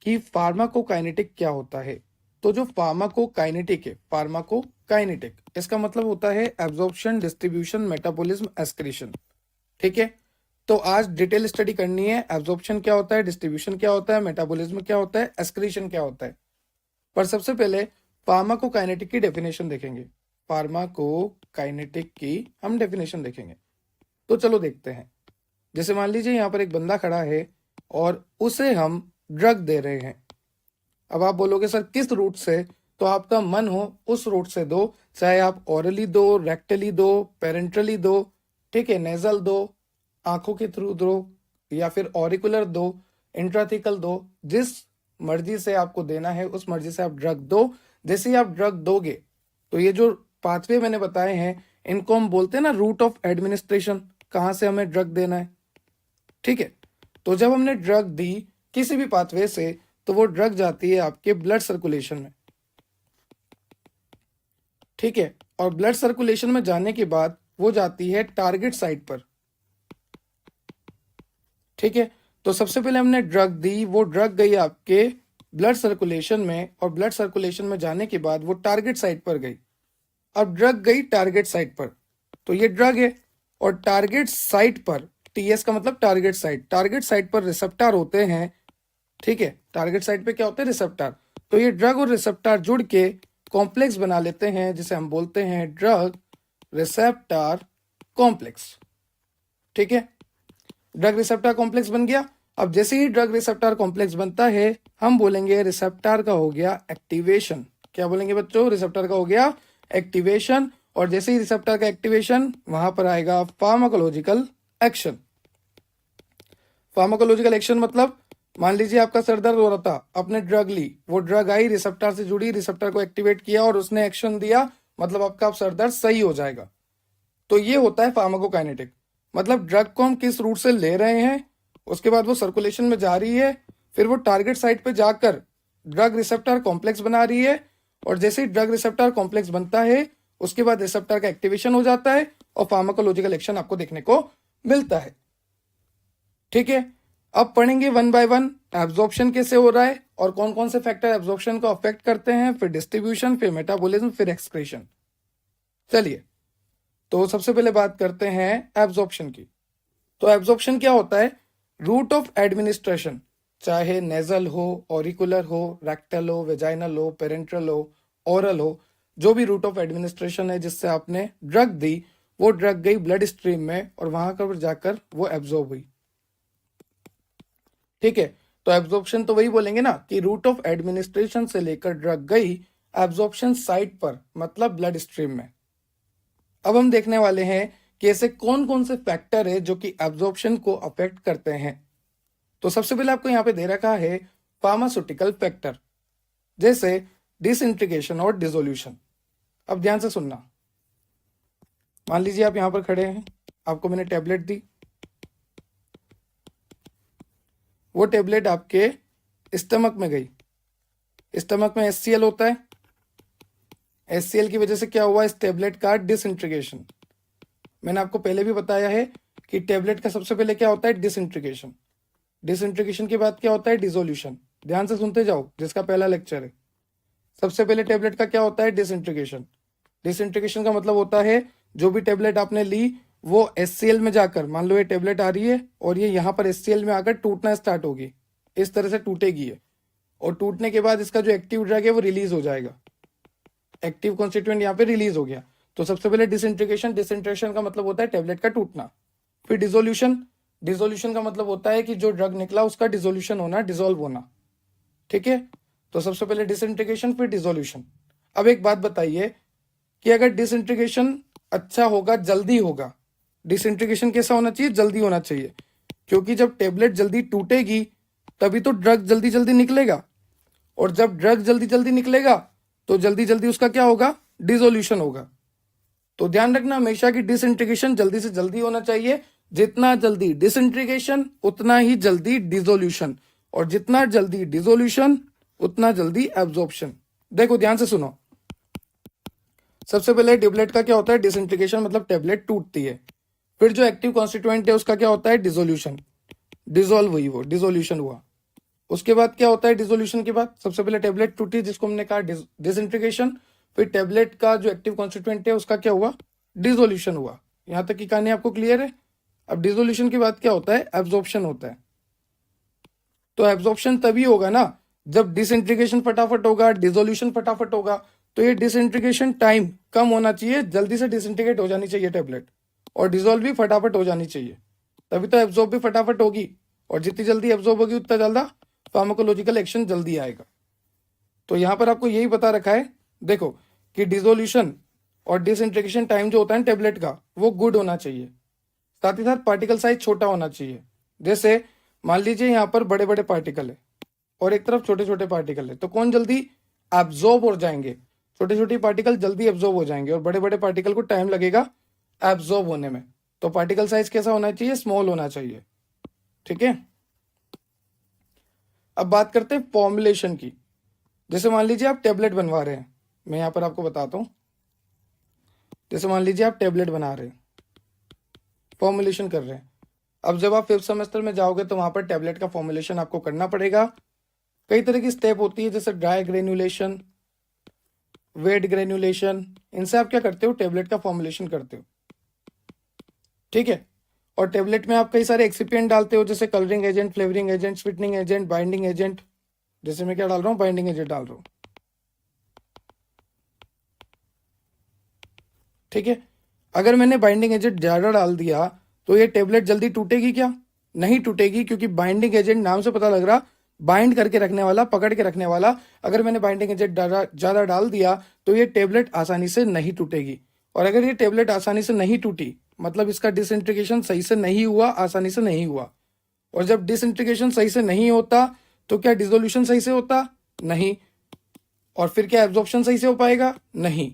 कि फार्माकोकाइनेटिक क्या होता है। तो जो फार्माकोकाइनेटिक है, फार्माकोकाइनेटिक इसका मतलब होता है एब्जॉर्प्शन, डिस्ट्रीब्यूशन, मेटाबॉलिज्म, एक्सक्रीशन। ठीक है, तो आज डिटेल स्टडी करनी है एब्जॉर्प्शन क्या होता है, डिस्ट्रीब्यूशन क्या होता है, मेटाबॉलिज्म क्या होता है, एक्सक्रीशन क्या होता है। पर सबसे पहले फार्माकोकाइनेटिक की डेफिनेशन देखेंगे। फार्माकोकाइनेटिक की हम डेफिनेशन देखेंगे। तो चलो देखते हैं। जैसे मान लीजिए यहाँ पर एक बंदा खड़ा है और उसे हम ड्रग दे रहे हैं। अब आप बोलोगे सर किस रूट से, तो आपका मन हो उस रूट से दो, चाहे आप ऑरली दो, रेक्टली दो, पेरेंट्रली दो, ठीक है, नेजल दो, आंखों के थ्रू दो, या फिर ऑरिकुलर दो, इंट्राथिकल दो, जिस मर्जी से आपको देना है उस मर्जी से आप ड्रग दो। जैसे ही आप ड्रग दोगे तो ये जो पाथवे मैंने बताए हैं इनको हम बोलते हैं ना रूट ऑफ एडमिनिस्ट्रेशन, कहाँ से हमें ड्रग देना है। ठीक है, तो जब हमने ड्रग दी किसी भी पाथवे से तो वो ड्रग जाती है आपके ब्लड सर्कुलेशन में। ठीक है, और ब्लड सर्कुलेशन में जाने के बाद वो जाती है टारगेट साइट पर। ठीक है, तो सबसे पहले हमने ड्रग दी, वो ड्रग गई आपके ब्लड सर्कुलेशन में, और ब्लड सर्कुलेशन में जाने के बाद वो टारगेट साइट पर गई। अब ड्रग गई टारगेट साइट पर, तो ये ड्रग है, और टारगेट साइट पर, टीएस का मतलब टारगेट साइट, टारगेट साइट पर रिसेप्टर होते हैं। ठीक है, टारगेट साइट पे क्या होते हैं, रिसेप्टर। तो ये ड्रग और रिसेप्टर जुड़ के कॉम्प्लेक्स बना लेते हैं जिसे हम बोलते हैं ड्रग रिसेप्टर कॉम्प्लेक्स। ठीक है, ड्रग रिसेप्टर कॉम्प्लेक्स बन गया। अब जैसे ही ड्रग रिसेप्टर कॉम्प्लेक्स बनता है हम बोलेंगे रिसेप्टर का हो गया एक्टिवेशन। क्या बोलेंगे बच्चों, रिसेप्टर का हो गया एक्टिवेशन। और जैसे ही रिसेप्टर का एक्टिवेशन वहां पर आएगा फार्माकोलॉजिकल एक्शन। फार्माकोलॉजिकल एक्शन मतलब मान लीजिए आपका सर दर्द हो रहा था, आपने ड्रग ली, वो ड्रग आई, रिसेप्टर से जुड़ी, रिसेप्टर को एक्टिवेट किया और उसने एक्शन दिया, मतलब आपका सर दर्द सही हो जाएगा। तो ये होता है फार्माकोकाइनेटिक। मतलब ड्रग को हम किस रूट से ले रहे हैं, उसके बाद वो सर्कुलेशन में जा रही है, फिर वो टारगेट साइट पे जाकर ड्रग रिसेप्टर कॉम्प्लेक्स बना रही है, और जैसे ही ड्रग रिसेप्टर कॉम्प्लेक्स बनता है उसके बाद रिसेप्टर का एक्टिवेशन हो जाता है और फार्माकोलॉजिकल एक्शन आपको देखने को मिलता है। ठीक है, अब पढ़ेंगे वन बाय वन एब्जॉर्प्शन कैसे हो रहा है और कौन कौन से फैक्टर एब्जॉर्प्शन को अफेक्ट करते हैं, फिर डिस्ट्रीब्यूशन, फिर मेटाबॉलिज्म, फिर एक्सक्रीशन। चलिए, तो सबसे पहले बात करते हैं एब्जॉर्प्शन की। तो एब्जॉर्प्शन क्या होता है, रूट ऑफ एडमिनिस्ट्रेशन, चाहे नेजल हो, ऑरिकुलर हो, रेक्टल हो, वेजाइनल हो, पेरेंट्रल हो, ओरल हो, जो भी रूट ऑफ एडमिनिस्ट्रेशन है जिससे आपने ड्रग दी, वो ड्रग गई ब्लड स्ट्रीम में और वहां पर जाकर वो एब्जॉर्ब हुई। ठीक है, तो एब्जॉर्प्शन तो वही बोलेंगे ना कि रूट ऑफ एडमिनिस्ट्रेशन से लेकर ड्रग गई एब्जॉर्प्शन साइट पर, मतलब ब्लड स्ट्रीम में। अब हम देखने वाले हैं कि ऐसे कौन कौन से फैक्टर है जो कि एब्जॉर्प्शन को अफेक्ट करते हैं। तो सबसे पहले आपको यहाँ पे दे रखा है फार्मास्यूटिकल फैक्टर, जैसे डिसइंटीग्रेशन और डिसोल्यूशन। अब ध्यान से सुनना, मान लीजिए आप यहां पर खड़े हैं, आपको मैंने टेबलेट दी, वो टेबलेट आपके स्टमक में गई, स्टमक में HCl होता है, HCl की वजह से क्या हुआ, इस टेबलेट का डिसइंटीग्रेशन। मैंने आपको पहले भी बताया है कि टेबलेट का सबसे पहले क्या होता है, डिसइंटीग्रेशन। डिसइंटीग्रेशन के बाद क्या होता है, डिसोल्यूशन। ध्यान से सुनते जाओ, जिसका पहला लेक्चर है। सबसे पहले टेबलेट का क्या होता है, डिसइंटीग्रेशन। डिसइंटीग्रेशन का मतलब होता है जो भी टेबलेट आपने ली वो HCl में जाकर, मान लो ये टेबलेट आ रही है और ये यहाँ पर HCl में आकर टूटना स्टार्ट होगी, इस तरह से टूटेगी ये, और टूटने के बाद इसका जो एक्टिव ड्रग है वो रिलीज हो जाएगा, एक्टिव कॉन्स्टिट्यूएंट यहाँ पे रिलीज हो गया। तो सबसे पहले डिसइंटीग्रेशन, डिसइंटीग्रेशन का मतलब होता है टेबलेट का टूटना। फिर डिसोल्यूशन, डिसोल्यूशन का मतलब होता है कि जो ड्रग निकला उसका डिसोल्यूशन होना, डिसॉल्व होना। ठीक है, तो सबसे पहले डिसइंटीग्रेशन फिर डिसोल्यूशन। अब एक बात बताइए कि अगर डिसइंटीग्रेशन अच्छा होगा, जल्दी होगा, डिसइंटीग्रेशन कैसा होना चाहिए, जल्दी होना चाहिए, क्योंकि जब टेबलेट जल्दी टूटेगी तभी तो ड्रग जल्दी जल्दी निकलेगा, और जब ड्रग जल्दी जल्दी निकलेगा तो जल्दी जल्दी उसका क्या होगा, डिसोल्यूशन होगा। तो ध्यान रखना हमेशा कि डिसइंटीग्रेशन जल्दी से जल्दी होना चाहिए, जितना जल्दी डिसइंटीग्रेशन उतना ही जल्दी डिसोल्यूशन, और जितना जल्दी डिसोल्यूशन उतना जल्दी एब्जॉर्प्शन। देखो ध्यान से सुनो, सबसे पहले टेबलेट का क्या होता है, डिसइंटीग्रेशन, मतलब टेबलेट टूटती है। फिर जो एक्टिव कॉन्स्टिट्यूएंट है उसका क्या होता है, डिसोल्यूशन, डिसॉल्व हुई, वो डिसोल्यूशन हुआ। उसके बाद क्या होता है डिसोल्यूशन के बाद? सबसे पहले टेबलेट टूटी जिसको हमने कहा डिसइंटीग्रेशन, फिर टेबलेट का जो एक्टिव कॉन्स्टिट्यूएंट है उसका क्या हुआ? डिसोल्यूशन हुआ। यहां तक की कहानी आपको क्लियर है? अब डिसोल्यूशन के बाद क्या होता है? एब्जॉर्प्शन होता है। तो एब्जॉर्प्शन तभी होगा ना जब डिसइंटीग्रेशन फटाफट होगा, डिसोल्यूशन फटाफट होगा। तो ये डिसइंटीग्रेशन टाइम कम होना चाहिए, जल्दी से डिसइंटीग्रेट हो जानी चाहिए टेबलेट, और डिसॉल्व भी फटाफट हो जानी चाहिए, तभी तो एब्जॉर्ब भी फटाफट होगी। और जितनी जल्दी एब्जॉर्ब होगी उतना ज्यादा फार्माकोलॉजिकल एक्शन जल्दी आएगा। तो यहां पर आपको यही बता रखा है, देखो कि डिसोल्यूशन और डिसइंटीग्रेशन टाइम जो होता है टेबलेट का वो गुड होना चाहिए, साथ ही साथ पार्टिकल साइज छोटा होना चाहिए। जैसे मान लीजिए यहाँ पर बड़े बड़े पार्टिकल है और एक तरफ छोटे छोटे पार्टिकल है, तो कौन जल्दी एब्जॉर्ब हो जाएंगे? छोटे छोटे पार्टिकल जल्दी एब्जॉर्ब हो जाएंगे और बड़े बड़े पार्टिकल को टाइम लगेगा एब्जॉर्ब होने में। तो पार्टिकल साइज कैसा होना चाहिए? स्मॉल होना चाहिए। ठीक है, अब बात करते हैं फॉर्मुलेशन की। जैसे मान लीजिए आप टेबलेट बनवा रहे हैं, मैं यहां पर आपको बताता हूं। जैसे मान लीजिए आप टेबलेट बना रहे हैं, फॉर्मुलेशन कर रहे हैं। अब जब आप 5th सेमेस्टर में जाओगे तो वहां पर टेबलेट का फॉर्मुलेशन आपको करना पड़ेगा। कई तरह की स्टेप होती है, जैसे ड्राई ग्रेन्युलेशन, वेट ग्रेन्युलेशन, इनसे आप क्या करते हो? टेबलेट का फॉर्मुलेशन करते हो। ठीक है, और टेबलेट में आप कई सारे एक्सिपिएंट डालते हो, जैसे colouring agent, flavouring agent, sweetening agent, binding agent. जैसे मैं क्या डाल रहा हूं? बाइंडिंग एजेंट डाल रहा हूं। ठीक है, अगर मैंने बाइंडिंग एजेंट ज्यादा डाल दिया तो ये टेबलेट जल्दी टूटेगी क्या? नहीं टूटेगी, क्योंकि बाइंडिंग एजेंट नाम से पता लग रहा, बाइंड करके रखने वाला, पकड़ के रखने वाला। अगर मैंने बाइंडिंग एजेंट ज्यादा डाल दिया तो ये टेबलेट आसानी से नहीं टूटेगी। और अगर ये टेबलेट आसानी से नहीं टूटी, मतलब इसका डिसइंटीग्रेशन सही से नहीं हुआ, आसानी से नहीं हुआ। और जब डिसइंटीग्रेशन सही से नहीं होता तो क्या डिसोल्यूशन सही से होता? नहीं। और फिर क्या एब्जॉर्प्शन सही से हो पाएगा? नहीं।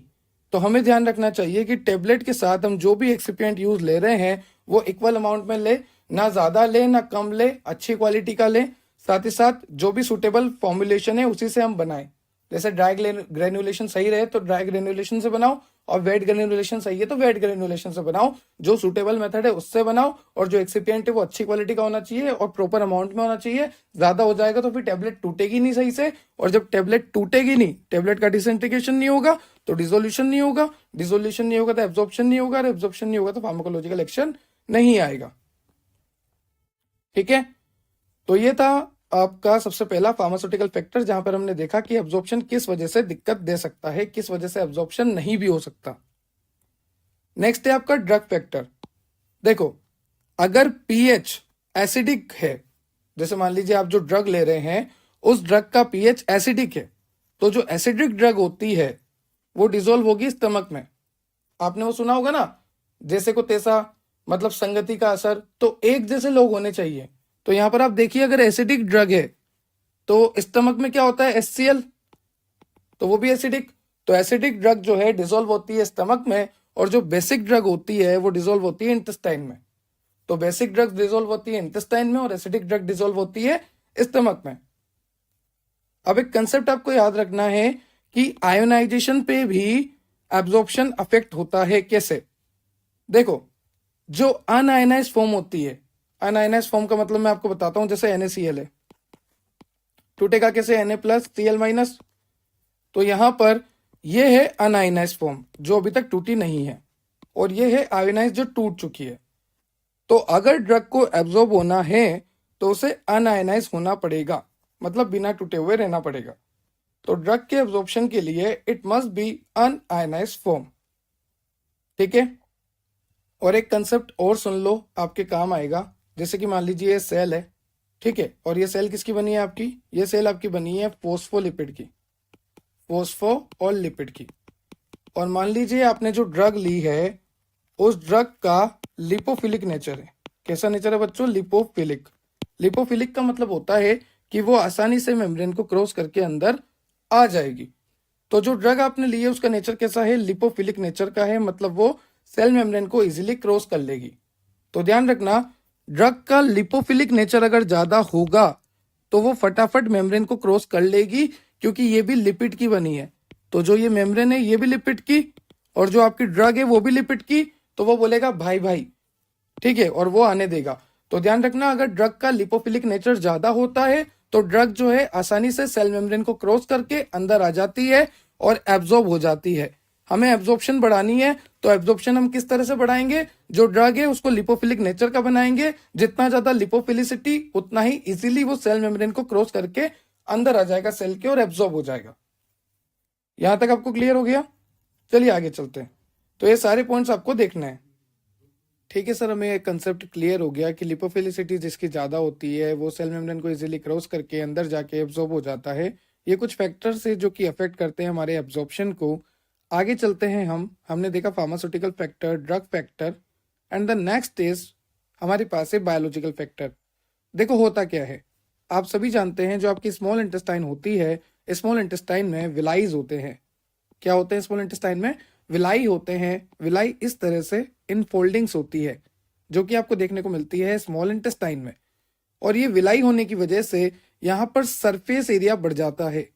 तो हमें ध्यान रखना चाहिए कि टेबलेट के साथ हम जो भी एक्सिपिएंट यूज ले रहे हैं वो इक्वल अमाउंट में ले, ना ज्यादा ले ना कम ले, अच्छी क्वालिटी का ले। साथ ही साथ जो भी सुटेबल फॉर्मुलेशन है उसी से हम बनाएं। जैसे ड्राई ग्रेन्युलेशन सही रहे तो ड्राई ग्रेन्युलेशन से बनाओ, और वेट ग्रेन्युलेशन सही है तो वेट ग्रेन्युलेशन से बनाओ। जो सुटेबल मेथड है उससे बनाओ, और जो एक्सिपिएंट है वो अच्छी क्वालिटी का होना चाहिए और प्रॉपर अमाउंट में होना चाहिए। ज्यादा हो जाएगा तो फिर टेबलेट टूटेगी नहीं सही से, और जब टेबलेट टूटेगी नहीं, टेबलेट का डिसइंटीग्रेशन नहीं होगा तो डिसोल्यूशन नहीं होगा, डिसोल्यूशन नहीं होगा तो एब्जॉर्प्शन नहीं होगा, और एब्जॉर्प्शन नहीं होगा तो फार्माकोलॉजिकल एक्शन नहीं आएगा। ठीक है, तो ये था आपका सबसे पहला फार्मास्यूटिकल फैक्टर, जहां पर हमने देखा कि एब्जॉर्प्शन किस वजह से दिक्कत दे सकता है, किस वजह से एब्जॉर्प्शन नहीं भी हो सकता। नेक्स्ट है आपका ड्रग फैक्टर। देखो, अगर पीएच एसिडिक है, जैसे मान लीजिए आप जो ड्रग ले रहे हैं उस ड्रग का पीएच एसिडिक है, तो जो एसिडिक ड्रग होती है वो डिसॉल्व होगी स्टमक में। आपने वो सुना होगा ना, जैसे को तैसा, मतलब संगति का असर, तो एक जैसे लोग होने चाहिए। तो यहां पर आप देखिए, अगर एसिडिक ड्रग है तो स्टमक में क्या होता है? HCl, तो वो भी एसिडिक। तो एसिडिक ड्रग जो है डिसॉल्व होती है स्टमक में, और जो बेसिक ड्रग होती है वो डिसॉल्व होती है इंटेस्टाइन में। तो बेसिक ड्रग डिसॉल्व होती है इंटेस्टाइन में और एसिडिक ड्रग डिसॉल्व होती है स्टमक में। अब एक कंसेप्ट आपको याद रखना है कि आयोनाइजेशन पे भी एब्जॉर्प्शन अफेक्ट होता है। कैसे? देखो, जो अनआयनाइज फॉर्म होती है, अनआयनाइज फॉर्म का मतलब मैं आपको बताता हूं। जैसे NaCl है, टूटेगा कैसे? Na+Cl-। तो यहां पर यह है अनआयनाइज फॉर्म जो अभी तक टूटी नहीं है, और यह है आयोनाइज जो टूट चुकी है। तो अगर ड्रग को एब्जॉर्ब होना है तो उसे अनआयनाइज होना पड़ेगा, मतलब बिना टूटे हुए रहना पड़ेगा। तो ड्रग के एब्जॉर्प्शन के लिए it must be unionised form. ठीक है, और एक कंसेप्ट और सुन लो, आपके काम आएगा। जैसे कि मान लीजिए ये सेल है, ठीक है, और ये सेल किसकी बनी है? आपकी ये सेल आपकी बनी है फोस्फोलिपिड की, फोस्फो और लिपिड की। और मान लीजिए आपने जो ड्रग ली है उस ड्रग का लिपोफिलिक नेचर है। कैसा नेचर है बच्चों? लिपोफिलिक। लिपोफिलिक का मतलब होता है कि वो आसानी से मेम्ब्रेन को क्रॉस करके अंदर आ जाएगी। तो जो ड्रग आपने ली है उसका नेचर कैसा है? लिपोफिलिक नेचर का है, मतलब वो सेल मेम्ब्रेन को इजीली क्रॉस कर लेगी। तो ध्यान रखना, ड्रग का लिपोफिलिक नेचर अगर ज्यादा होगा तो वो फटाफट मेम्ब्रेन को क्रॉस कर लेगी, क्योंकि ये भी लिपिड की बनी है। तो जो ये मेम्ब्रेन है ये भी लिपिड की, और जो आपकी ड्रग है वो भी लिपिड की, तो वो बोलेगा भाई भाई, ठीक है, और वो आने देगा। तो ध्यान रखना, अगर ड्रग का लिपोफिलिक नेचर ज्यादा होता है तो ड्रग जो है आसानी से सेल मेम्ब्रेन को क्रॉस करके अंदर आ जाती है और एब्जॉर्ब हो जाती है। हमें एब्जॉर्प्शन बढ़ानी है, तो एब्जॉर्प्शन हम किस तरह से बढ़ाएंगे? जो ड्रग है उसको लिपोफिलिक नेचर का बनाएंगे। जितना ज्यादा लिपोफिलिसिटी उतना ही इजीली वो सेल मेम्ब्रेन को क्रॉस करके अंदर आ जाएगा सेल के और एब्जॉर्ब हो जाएगा। यहां तक आपको क्लियर हो गया? चलिए आगे चलते हैं। तो ये सारे पॉइंट्स आपको देखना है। ठीक है सर, हमें कंसेप्ट क्लियर हो गया कि लिपोफिलिसिटी जिसकी ज़्यादा होती है वो सेल मेम्ब्रेन को इजीली क्रॉस करके अंदर जाके एब्जॉर्ब हो जाता है। ये कुछ फैक्टर्स है जो कि अफेक्ट करते हैं हमारे एब्जॉर्प्शन को। आगे चलते हैं हमने देखा pharmaceutical factor, drug factor, and the next is हमारे पास है बायोलॉजिकल फैक्टर। देखो होता क्या है, आप सभी जानते हैं जो आपकी स्मॉल इंटेस्टाइन होती है, स्मॉल इंटेस्टाइन में विलाइज होते हैं। क्या होते हैं स्मॉल इंटेस्टाइन में? विलाई होते हैं। विलाई इस तरह से इन फोल्डिंग्स होती है जो कि आपको देखने को मिलती है स्मॉल इंटेस्टाइन में। और ये विलाई होने की वजह से यहाँ पर सरफेस एरिया बढ़ जाता है।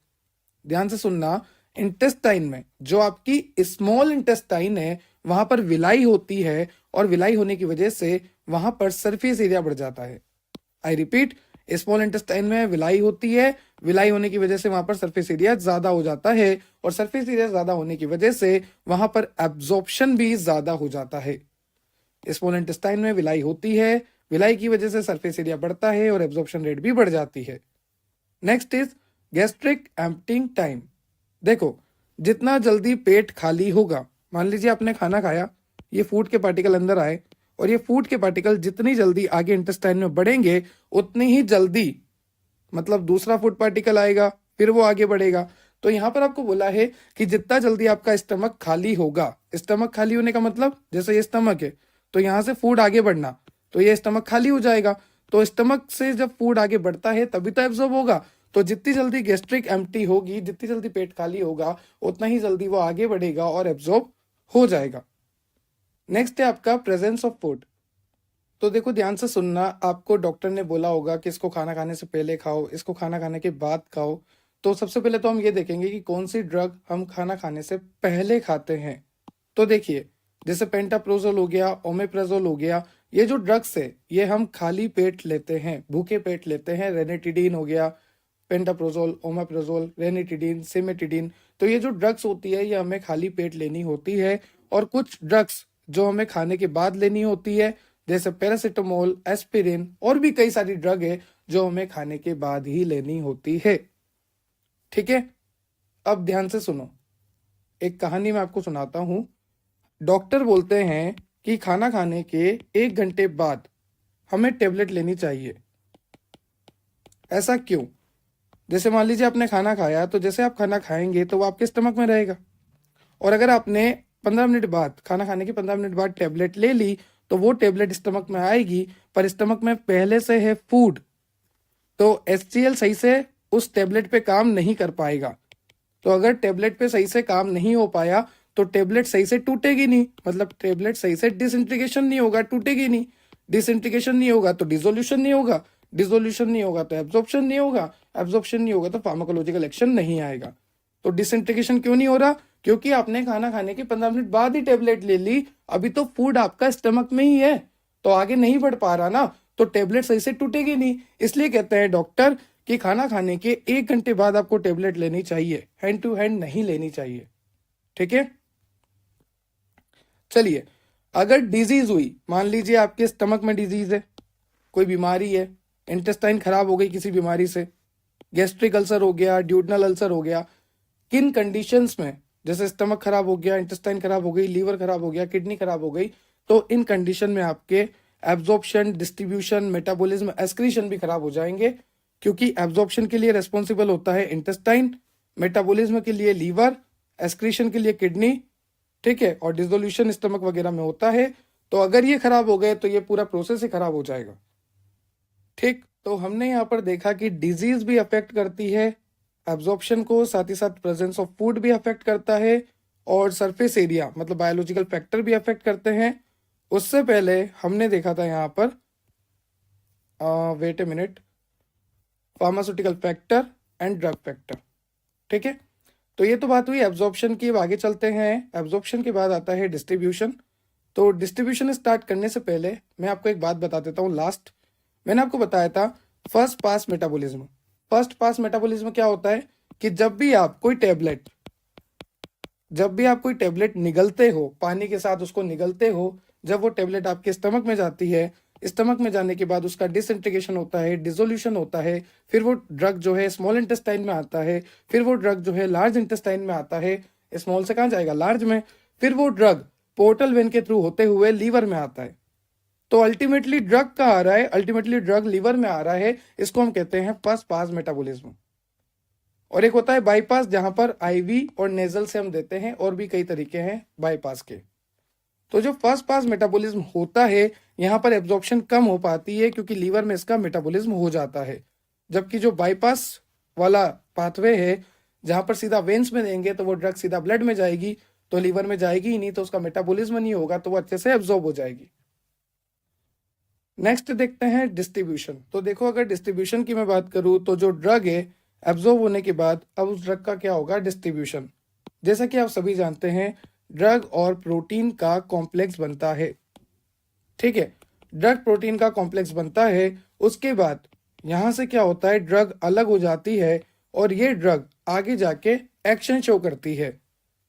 ध्यान से सुनना, इंटेस्टाइन में जो आपकी स्मॉल इंटेस्टाइन है वहां पर विलाई होती है और विलाई होने की वजह से वहां पर सरफेस एरिया बढ़ जाता है। आई रिपीट, स्मॉल इंटेस्टाइन में विलाई होती है, विलाई होने की वजह से वहां पर सरफेस एरिया ज्यादा हो जाता है और सरफेस एरिया ज्यादा होने की वजह से वहां पर एब्जॉर्प्शन भी ज्यादा हो जाता है। स्मॉल इंटेस्टाइन में विलाई होती है, विलाई की वजह से सरफेस एरिया बढ़ता है और एब्जॉर्प्शन रेट भी बढ़ जाती है। Next is gastric emptying time. देखो, जितना जल्दी पेट खाली होगा, मान लीजिए आपने खाना खाया, ये फूड के पार्टिकल अंदर आए और ये फूड के पार्टिकल जितनी जल्दी आगे इंटेस्टाइन में बढ़ेंगे उतनी ही जल्दी मतलब दूसरा फूड पार्टिकल आएगा, फिर वो आगे बढ़ेगा। तो यहां पर आपको बोला है कि जितना जल्दी आपका स्टमक खाली होगा, स्टमक खाली होने का मतलब जैसे ये स्टमक है तो यहां से फूड आगे बढ़ना, तो ये स्टमक खाली हो जाएगा। तो स्टमक से जब फूड आगे बढ़ता है तभी तो एब्जॉर्ब होगा। तो जितनी जल्दी गैस्ट्रिक एम्प्टी होगी, जितनी जल्दी पेट खाली होगा, उतना ही जल्दी वो आगे बढ़ेगा और एब्जॉर्ब हो जाएगा। नेक्स्ट है आपका प्रेजेंस ऑफ फूड। तो देखो ध्यान से सुनना, आपको डॉक्टर ने बोला होगा कि इसको खाना खाने से पहले खाओ, इसको खाना खाने के बाद खाओ। तो सबसे पहले तो हम ये देखेंगे कि कौन सी ड्रग हम खाना खाने से पहले खाते हैं। तो देखिए, जैसे पेंटाप्रोजोल हो गया, ओमेप्राजोल हो गया, ये जो ड्रग्स है ये हम खाली पेट लेते हैं, भूखे पेट लेते हैं। रेनिटिडीन हो गया, पेंटाप्रोजोल, ओमेप्राजोल, रेनिटिडीन, सिमेटिडीन, तो ये जो ड्रग्स होती है ये हमें खाली पेट लेनी होती है। और कुछ ड्रग्स जो हमें खाने के बाद लेनी होती है, जैसे पैरासिटामोल, एस्पिरिन और भी कई सारी ड्रग है जो हमें खाने के बाद ही लेनी होती है। ठीक है, अब ध्यान से सुनो, एक कहानी मैं आपको सुनाता हूं। डॉक्टर बोलते हैं कि खाना खाने के 1 घंटे बाद हमें टेबलेट लेनी चाहिए। ऐसा क्यों? जैसे मान लीजिए आपने खाना खाया, तो जैसे आप खाना खाएंगे तो वो आपके स्टमक में रहेगा, और अगर आपने 15 मिनट बाद, खाना खाने के 15 मिनट बाद टेबलेट ले ली तो वो टेबलेट स्टमक में आएगी, पर स्टमक में पहले से है फूड, तो HCl सही से उस टेबलेट पे काम नहीं कर पाएगा। तो अगर टेबलेट पे सही से काम नहीं हो पाया तो टेबलेट सही से टूटेगी नहीं, मतलब टेबलेट सही से डिसइंटीग्रेशन नहीं होगा, टूटेगी नहीं। डिसइंटीग्रेशन नहीं होगा तो डिसोल्यूशन नहीं होगा, डिसोल्यूशन नहीं होगा तो एब्जॉर्प्शन नहीं होगा, एब्जॉर्प्शन नहीं होगा तो फार्माकोलॉजिकल एक्शन नहीं आएगा। तो डिसइंटीग्रेशन क्यों नहीं हो रहा? क्योंकि आपने खाना खाने के 15 मिनट बाद ही टेबलेट ले ली, अभी तो फूड आपका स्टमक में ही है, तो आगे नहीं बढ़ पा रहा ना, तो टेबलेट सही से टूटेगी नहीं। इसलिए कहते हैं डॉक्टर कि खाना खाने के 1 घंटे बाद आपको टेबलेट लेनी चाहिए, हैंड टू हैंड नहीं लेनी चाहिए। ठीक है, चलिए, अगर डिजीज हुई, मान लीजिए आपके स्टमक में डिजीज है, कोई बीमारी है, इंटेस्टाइन खराब हो गई किसी बीमारी से, गैस्ट्रिक अल्सर हो गया, ड्यूडनल अल्सर हो गया, किन कंडीशंस में, जैसे स्टमक खराब हो गया, इंटेस्टाइन खराब हो गई, लीवर खराब हो गया, किडनी खराब हो गई, तो इन कंडीशन में आपके एब्जॉर्प्शन, डिस्ट्रीब्यूशन, मेटाबॉलिज्म, एक्सक्रीशन भी खराब हो जाएंगे, क्योंकि एब्जॉर्प्शन के लिए रेस्पॉन्सिबल होता है इंटेस्टाइन, मेटाबॉलिज्म के लिए लीवर, एक्सक्रीशन के लिए किडनी। ठीक है, और डिसोल्यूशन स्टमक वगैरह में होता है। तो अगर ये खराब हो गए तो ये पूरा प्रोसेस ही खराब हो जाएगा। ठीक, तो हमने यहाँ पर देखा कि डिजीज भी अफेक्ट करती है एब्जॉर्प्शन को, साथ ही साथ प्रेजेंस ऑफ फूड भी अफेक्ट करता है, और सरफेस एरिया मतलब बायोलॉजिकल फैक्टर भी अफेक्ट करते हैं। उससे पहले हमने देखा था यहाँ पर wait a minute, pharmaceutical factor and drug factor. ठीक है, तो ये तो बात हुई एब्जॉर्प्शन की। अब आगे चलते हैं, एब्जॉर्प्शन के बाद आता है डिस्ट्रीब्यूशन। तो डिस्ट्रीब्यूशन स्टार्ट करने से पहले मैं आपको एक बात बता देता हूँ। लास्ट मैंने आपको बताया था first pass metabolism. First pass metabolism क्या होता है कि जब भी आप कोई टेबलेट निगलते हो, पानी के साथ उसको निगलते हो, जब वो टेबलेट आपके स्टमक में जाती है, स्टमक में जाने के बाद उसका डिसइंटीग्रेशन होता है, डिसोल्यूशन होता है, फिर वो ड्रग जो है स्मॉल इंटेस्टाइन में आता है, फिर वो ड्रग जो है लार्ज इंटेस्टाइन में आता है, स्मॉल से कहाँ जाएगा, लार्ज में, फिर वो ड्रग पोर्टल वेन के थ्रू होते हुए लीवर में आता है। तो अल्टीमेटली ड्रग कहाँ आ रहा है, अल्टीमेटली ड्रग लीवर में आ रहा है। इसको हम कहते हैं फर्स्ट पास मेटाबॉलिज्म। और एक होता है बाईपास, जहां पर आईवी और नेजल से हम देते हैं, और भी कई तरीके हैं बाईपास के। तो जो फर्स्ट पास मेटाबॉलिज्म होता है, यहाँ पर एब्जॉर्प्शन कम हो पाती है क्योंकि लीवर में इसका मेटाबॉलिज्म हो जाता है। जबकि जो बाईपास वाला पाथवे है, जहां पर सीधा वेन्स में देंगे तो वो ड्रग सीधा ब्लड में जाएगी, तो लीवर में जाएगी ही नहीं, तो उसका मेटाबॉलिज्म नहीं होगा, तो वो अच्छे से एब्जॉर्ब हो जाएगी। नेक्स्ट देखते हैं डिस्ट्रीब्यूशन। तो देखो, अगर डिस्ट्रीब्यूशन की मैं बात करूं तो जो ड्रग है एब्जॉर्ब होने के बाद अब उस ड्रग का क्या होगा, डिस्ट्रीब्यूशन। जैसा कि आप सभी जानते हैं, ड्रग और प्रोटीन का कॉम्प्लेक्स बनता है। ठीक है, ड्रग प्रोटीन का कॉम्प्लेक्स बनता है, उसके बाद यहां से क्या होता है, ड्रग अलग हो जाती है और ये ड्रग आगे जाके एक्शन शो करती है।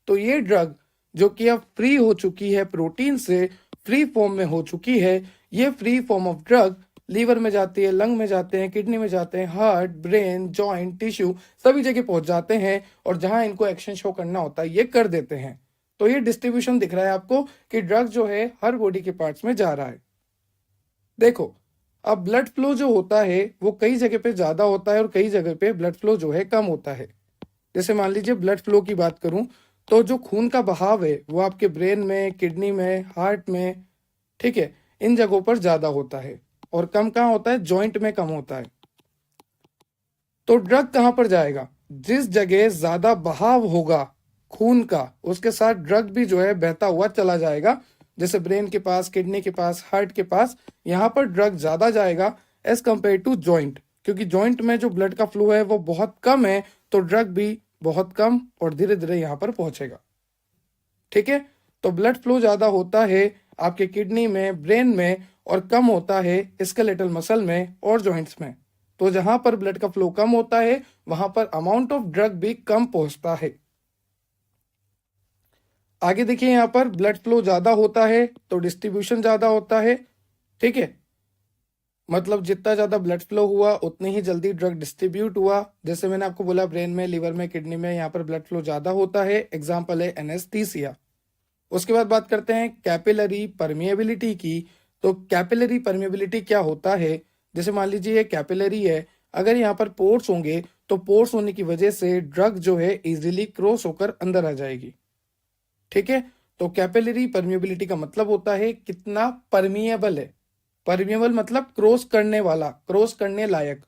तो ये ड्रग जो कि अब फ्री हो चुकी है प्रोटीन से, फ्री फॉर्म में हो चुकी है, ये free form of drug liver में जाती है, लंग में जाते हैं, किडनी में जाते हैं, हार्ट, ब्रेन, जॉइंट, टिश्यू सभी जगह पहुंच जाते हैं, और जहां इनको एक्शन शो करना होता है ये कर देते हैं। तो ये डिस्ट्रीब्यूशन दिख रहा है आपको कि ड्रग जो है हर बॉडी के पार्ट्स में जा रहा है। देखो, अब ब्लड फ्लो जो होता है वो कई जगह पे ज्यादा होता है और कई जगह पे ब्लड फ्लो जो है कम होता है। जैसे मान लीजिए ब्लड फ्लो की बात करूं तो जो खून का बहाव है वो आपके ब्रेन में, किडनी में, हार्ट में, ठीक है, इन जगहों पर ज्यादा होता है, और कम कहाँ होता है, जॉइंट में कम होता है। तो ड्रग कहां पर जाएगा, जिस जगह ज्यादा बहाव होगा खून का, उसके साथ ड्रग भी जो है बहता हुआ चला जाएगा। जैसे ब्रेन के पास, किडनी के पास, हार्ट के पास, यहां पर ड्रग ज्यादा जाएगा एज कंपेयर टू जॉइंट, क्योंकि जॉइंट में जो ब्लड का फ्लो है वो बहुत कम है, तो ड्रग भी बहुत कम और धीरे धीरे यहां पर पहुंचेगा। ठीक है, तो ब्लड फ्लो ज्यादा होता है आपके किडनी में, ब्रेन में, और कम होता है स्केलेटल मसल में और जॉइंट्स में। तो जहां पर ब्लड का फ्लो कम होता है वहां पर अमाउंट ऑफ ड्रग भी कम पहुंचता है। आगे देखिए, यहां पर ब्लड फ्लो ज्यादा होता है तो डिस्ट्रीब्यूशन ज्यादा होता है। ठीक है, मतलब जितना ज्यादा ब्लड फ्लो हुआ उतनी ही जल्दी ड्रग डिस्ट्रीब्यूट हुआ। जैसे मैंने आपको बोला, ब्रेन में, लीवर में, किडनी में, यहाँ पर ब्लड फ्लो ज्यादा होता है। एग्जाम्पल है एनेस्थीसिया। उसके बाद बात करते हैं कैपिलरी परमिएबिलिटी की। तो कैपिलरी परमिएबिलिटी क्या होता है, जैसे मान लीजिए ये कैपिलरी है, अगर यहाँ पर पोर्स होंगे तो पोर्स होने की वजह से ड्रग जो है इजीली क्रॉस होकर अंदर आ जाएगी। ठीक है, तो कैपिलरी परमिएबिलिटी का मतलब होता है कितना परमिएबल है। परमिएबल मतलब क्रॉस करने वाला, क्रॉस करने लायक।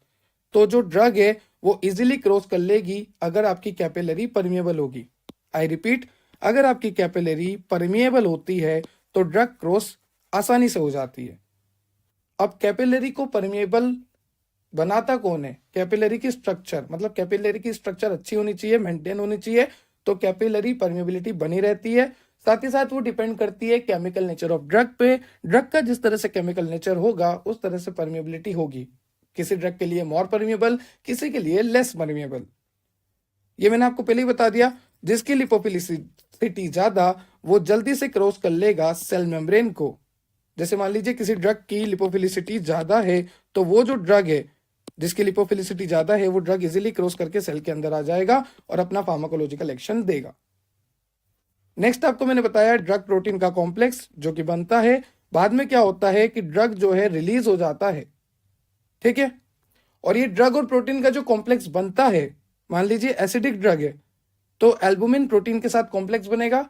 तो जो ड्रग है वो इजीली क्रॉस कर लेगी अगर आपकी कैपिलरी परमिएबल होगी। आई रिपीट, अगर आपकी कैपिलरी परमिएबल होती है तो ड्रग क्रॉस आसानी से हो जाती है। अब कैपिलरी को परमिएबल बनाता कौन है, कैपिलरी की स्ट्रक्चर, मतलब कैपिलरी की स्ट्रक्चर अच्छी होनी चाहिए, मेंटेन होनी चाहिए, तो कैपिलरी परमिएबिलिटी बनी रहती है। साथ ही साथ वो डिपेंड करती है केमिकल नेचर ऑफ ड्रग पे। ड्रग का जिस तरह से केमिकल नेचर होगा उस तरह से परमिएबिलिटी होगी। किसी ड्रग के लिए मोर परमिएबल, किसी के लिए लेस परमिएबल। ये मैंने आपको पहले ही बता दिया, जिसकी लिपोफिलिसिटी ज्यादा वो जल्दी से क्रॉस कर लेगा सेल मेम्ब्रेन को। जैसे मान लीजिए किसी ड्रग की लिपोफिलिसिटी ज्यादा है तो वो जो ड्रग है जिसकी लिपोफिलिसिटी ज्यादा है वो ड्रग इजीली क्रॉस करके सेल के अंदर आ जाएगा और अपना फार्माकोलॉजिकल एक्शन देगा। नेक्स्ट आपको मैंने बताया ड्रग प्रोटीन का कॉम्प्लेक्स जो कि बनता है। बाद में क्या होता है कि ड्रग जो है रिलीज हो जाता है। ठीक है, और ये ड्रग और प्रोटीन का जो कॉम्प्लेक्स बनता है, मान लीजिए एसिडिक ड्रग है तो एल्बुमिन प्रोटीन के साथ कॉम्प्लेक्स बनेगा,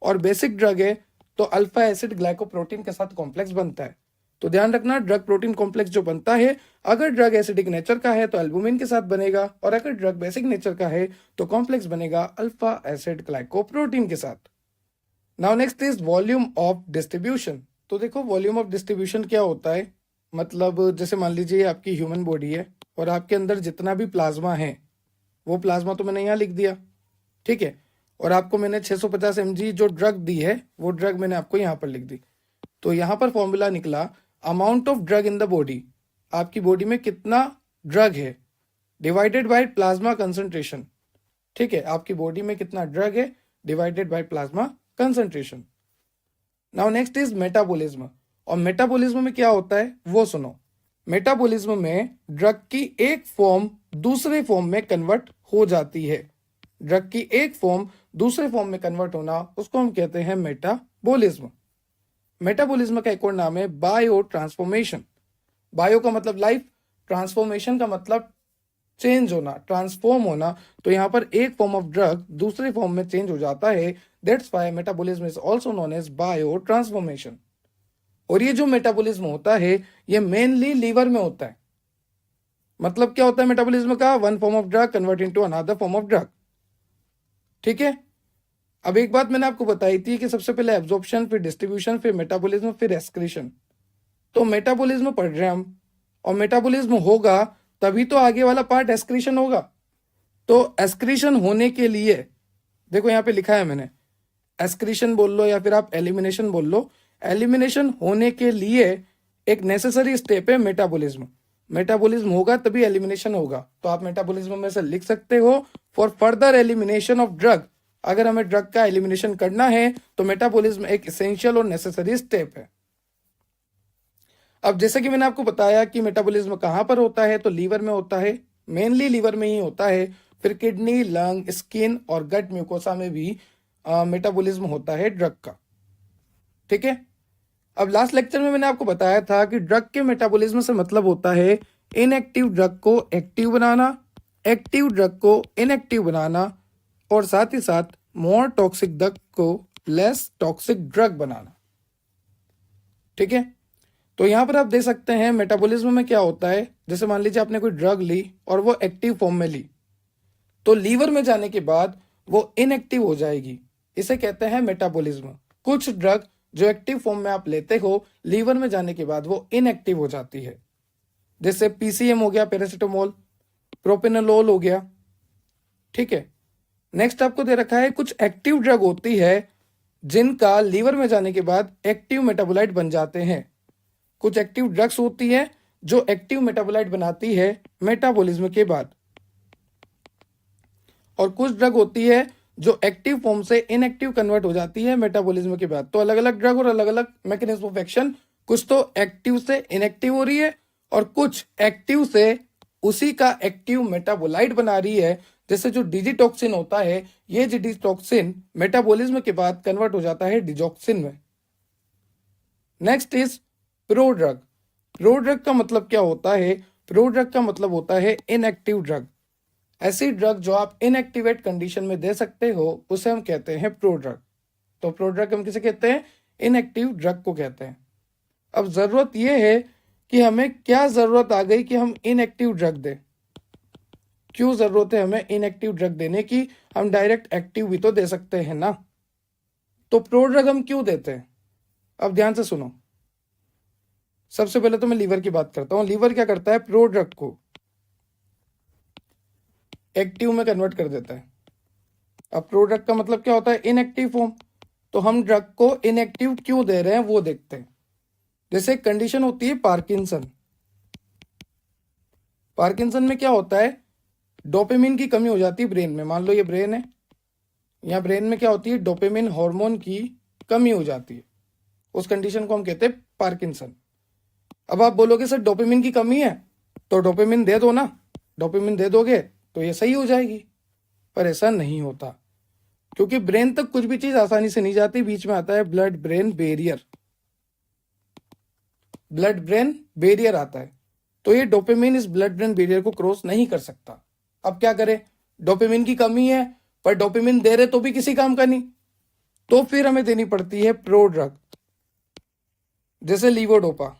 और बेसिक ड्रग है तो अल्फा एसिड ग्लाइकोप्रोटीन के साथ कॉम्प्लेक्स बनता है। तो ध्यान रखना, ड्रग प्रोटीन कॉम्प्लेक्स जो बनता है, अगर ड्रग एसिडिक नेचर का है तो एल्बुमिन के साथ बनेगा, और अगर ड्रग बेसिक नेचर का है तो कॉम्प्लेक्स बनेगा अल्फा एसिड ग्लाइकोप्रोटीन के साथ। Now next is volume of distribution. तो देखो, वॉल्यूम ऑफ डिस्ट्रीब्यूशन क्या होता है, मतलब जैसे मान लीजिए आपकी ह्यूमन बॉडी है और आपके अंदर जितना भी प्लाज्मा है वो प्लाज्मा तो मैंने यहाँ लिख दिया। ठीक है, और आपको मैंने 650 mg जो ड्रग दी है वो ड्रग मैंने आपको यहाँ पर लिख दी। तो यहाँ पर फॉर्मूला निकला amount of drug in the body, आपकी बॉडी में कितना ड्रग है डिवाइडेड बाय प्लाज्मा कंसंट्रेशन। ठीक है, आपकी बॉडी में कितना ड्रग है divided by plasma concentration. Now next is metabolism. और मेटाबॉलिज्म में क्या होता है वो सुनो। मेटाबॉलिज्म में ड्रग की एक फॉर्म दूसरे फॉर्म में कन्वर्ट हो जाती है। ड्रग की एक फॉर्म दूसरे फॉर्म में कन्वर्ट होना उसको हम कहते हैं मेटाबॉलिज्म। मेटाबॉलिज्म का एक और नाम है बायो ट्रांसफॉर्मेशन। बायो का मतलब लाइफ, ट्रांसफॉर्मेशन का मतलब चेंज होना, ट्रांसफॉर्म होना। तो यहाँ पर एक फॉर्म ऑफ ड्रग दूसरे फॉर्म में चेंज हो जाता है, that's why metabolism is also known as biotransformation. और ये जो मेटाबॉलिज्म होता है ये मेनली लीवर में होता है। मतलब क्या होता है मेटाबॉलिज्म का, one form of drug convert into another form of drug. ठीक है, अब एक बात मैंने आपको बताई थी कि सबसे पहले एब्जॉर्प्शन, फिर डिस्ट्रीब्यूशन, फिर मेटाबॉलिज्म, फिर एक्सक्रीशन। तो मेटाबॉलिज्म पढ़ रहे हैं हम, और मेटाबॉलिज्म होगा तभी तो आगे वाला पार्ट एक्सक्रीशन होगा। तो एक्सक्रीशन होने के लिए देखो यहाँ पे लिखा है मैंने, एक्सक्रीशन बोल लो या फिर आप एलिमिनेशन बोल लो। एलिमिनेशन होने के लिए एक नेसेसरी स्टेप है मेटाबॉलिज्म। मेटाबॉलिज्म होगा तभी एलिमिनेशन होगा। तो आप मेटाबॉलिज्म में से लिख सकते हो for further elimination of drug. अगर हमें ड्रग का एलिमिनेशन करना है तो मेटाबॉलिज्म एक एसेंशियल और नेसेसरी स्टेप है। अब जैसे कि मैंने आपको बताया कि मेटाबॉलिज्म कहां पर होता है, तो लीवर में होता है, मेनली लीवर में ही होता है। फिर किडनी, लंग, स्किन और गट म्यूकोसा में भी मेटाबॉलिज्म होता है ड्रग का। ठीक है, अब लास्ट लेक्चर में मैंने आपको बताया था कि ड्रग के मेटाबॉलिज्म से मतलब होता है इनएक्टिव ड्रग को एक्टिव बनाना, एक्टिव ड्रग को इनएक्टिव बनाना, और साथ ही साथ मोर टॉक्सिक ड्रग को लेस टॉक्सिक ड्रग बनाना। ठीक है, तो यहां पर आप देख सकते हैं मेटाबॉलिज्म में क्या होता है। जैसे मान लीजिए आपने कोई ड्रग ली और वो एक्टिव फॉर्म में ली, तो लीवर में जाने के बाद वो इनएक्टिव हो जाएगी, इसे कहते हैं मेटाबॉलिज्म। कुछ ड्रग जो एक्टिव फॉर्म में आप लेते हो, लीवर में जाने के बाद वो इनएक्टिव हो जाती है। जैसे पीसीएम हो गया, पैरासिटामोल, प्रोपेनोलोल हो गया। ठीक है, नेक्स्ट आपको दे रखा है कुछ एक्टिव ड्रग होती है जिनका लीवर में जाने के बाद एक्टिव मेटाबोलाइट बन जाते हैं। कुछ एक्टिव ड्रग्स होती है जो एक्टिव मेटाबोलाइट बनाती है मेटाबॉलिज्म के बाद, और कुछ ड्रग होती है जो एक्टिव फॉर्म से इनएक्टिव कन्वर्ट हो जाती है मेटाबॉलिज्म के बाद। तो अलग अलग ड्रग और अलग अलग मैकेनिज्म ऑफ एक्शन, कुछ तो एक्टिव से इनएक्टिव हो रही है और कुछ एक्टिव से उसी का एक्टिव मेटाबोलाइट बना रही है। जैसे जो डिजिटॉक्सिन होता है, ये डिजिटॉक्सिन मेटाबॉलिज्म के बाद कन्वर्ट हो जाता है डिजॉक्सिन में। Next is prodrug. प्रोड्रग का मतलब क्या होता है? प्रोड्रग का मतलब होता है इनएक्टिव ड्रग। ऐसी ड्रग जो आप इनएक्टिवेट कंडीशन में दे सकते हो उसे हम कहते हैं प्रोड्रग। तो प्रोड्रग हम किसे कहते हैं? इनएक्टिव ड्रग को कहते हैं। अब जरूरत यह है कि हमें क्या जरूरत आ गई कि हम इनएक्टिव ड्रग दें। क्यों जरूरत है हमें इनएक्टिव ड्रग देने की? हम डायरेक्ट एक्टिव भी तो दे सकते हैं ना। तो प्रोड्रग हम क्यों देते हैं? अब ध्यान से सुनो। सबसे पहले तो मैं लीवर की बात करता हूं। लीवर क्या करता है? प्रोड्रग को एक्टिव में कन्वर्ट कर देता है। अब प्रोड्रग का मतलब क्या होता है? Inactive form. तो हम ड्रग को इनएक्टिव क्यों दे रहे हैं वो देखते हैं। जैसे एक कंडीशन होती है पार्किंसन। पार्किंसन में क्या होता है? डोपामिन की कमी हो जाती है ब्रेन में। मान लो ये ब्रेन है, यहाँ ब्रेन में क्या होती है? डोपामिन हार्मोन की कमी हो जाती है। उस कंडीशन को हम कहते हैं पार्किंसन। अब आप बोलोगे सर डोपामिन की कमी है तो डोपामिन दे दो ना। डोपामिन दे दोगे तो ये सही हो जाएगी, पर ऐसा नहीं होता, क्योंकि ब्रेन तक कुछ भी चीज आसानी से नहीं जाती। बीच में आता है blood brain barrier. Blood brain barrier आता है, तो ये डोपामिन इस ब्लड ब्रेन बैरियर को क्रॉस नहीं कर सकता। अब क्या करें? डोपामिन की कमी है पर डोपामिन दे रहे तो भी किसी काम का नहीं, तो फिर हमें देनी पड़ती है प्रोड्रग, जैसे लीवोडोपा।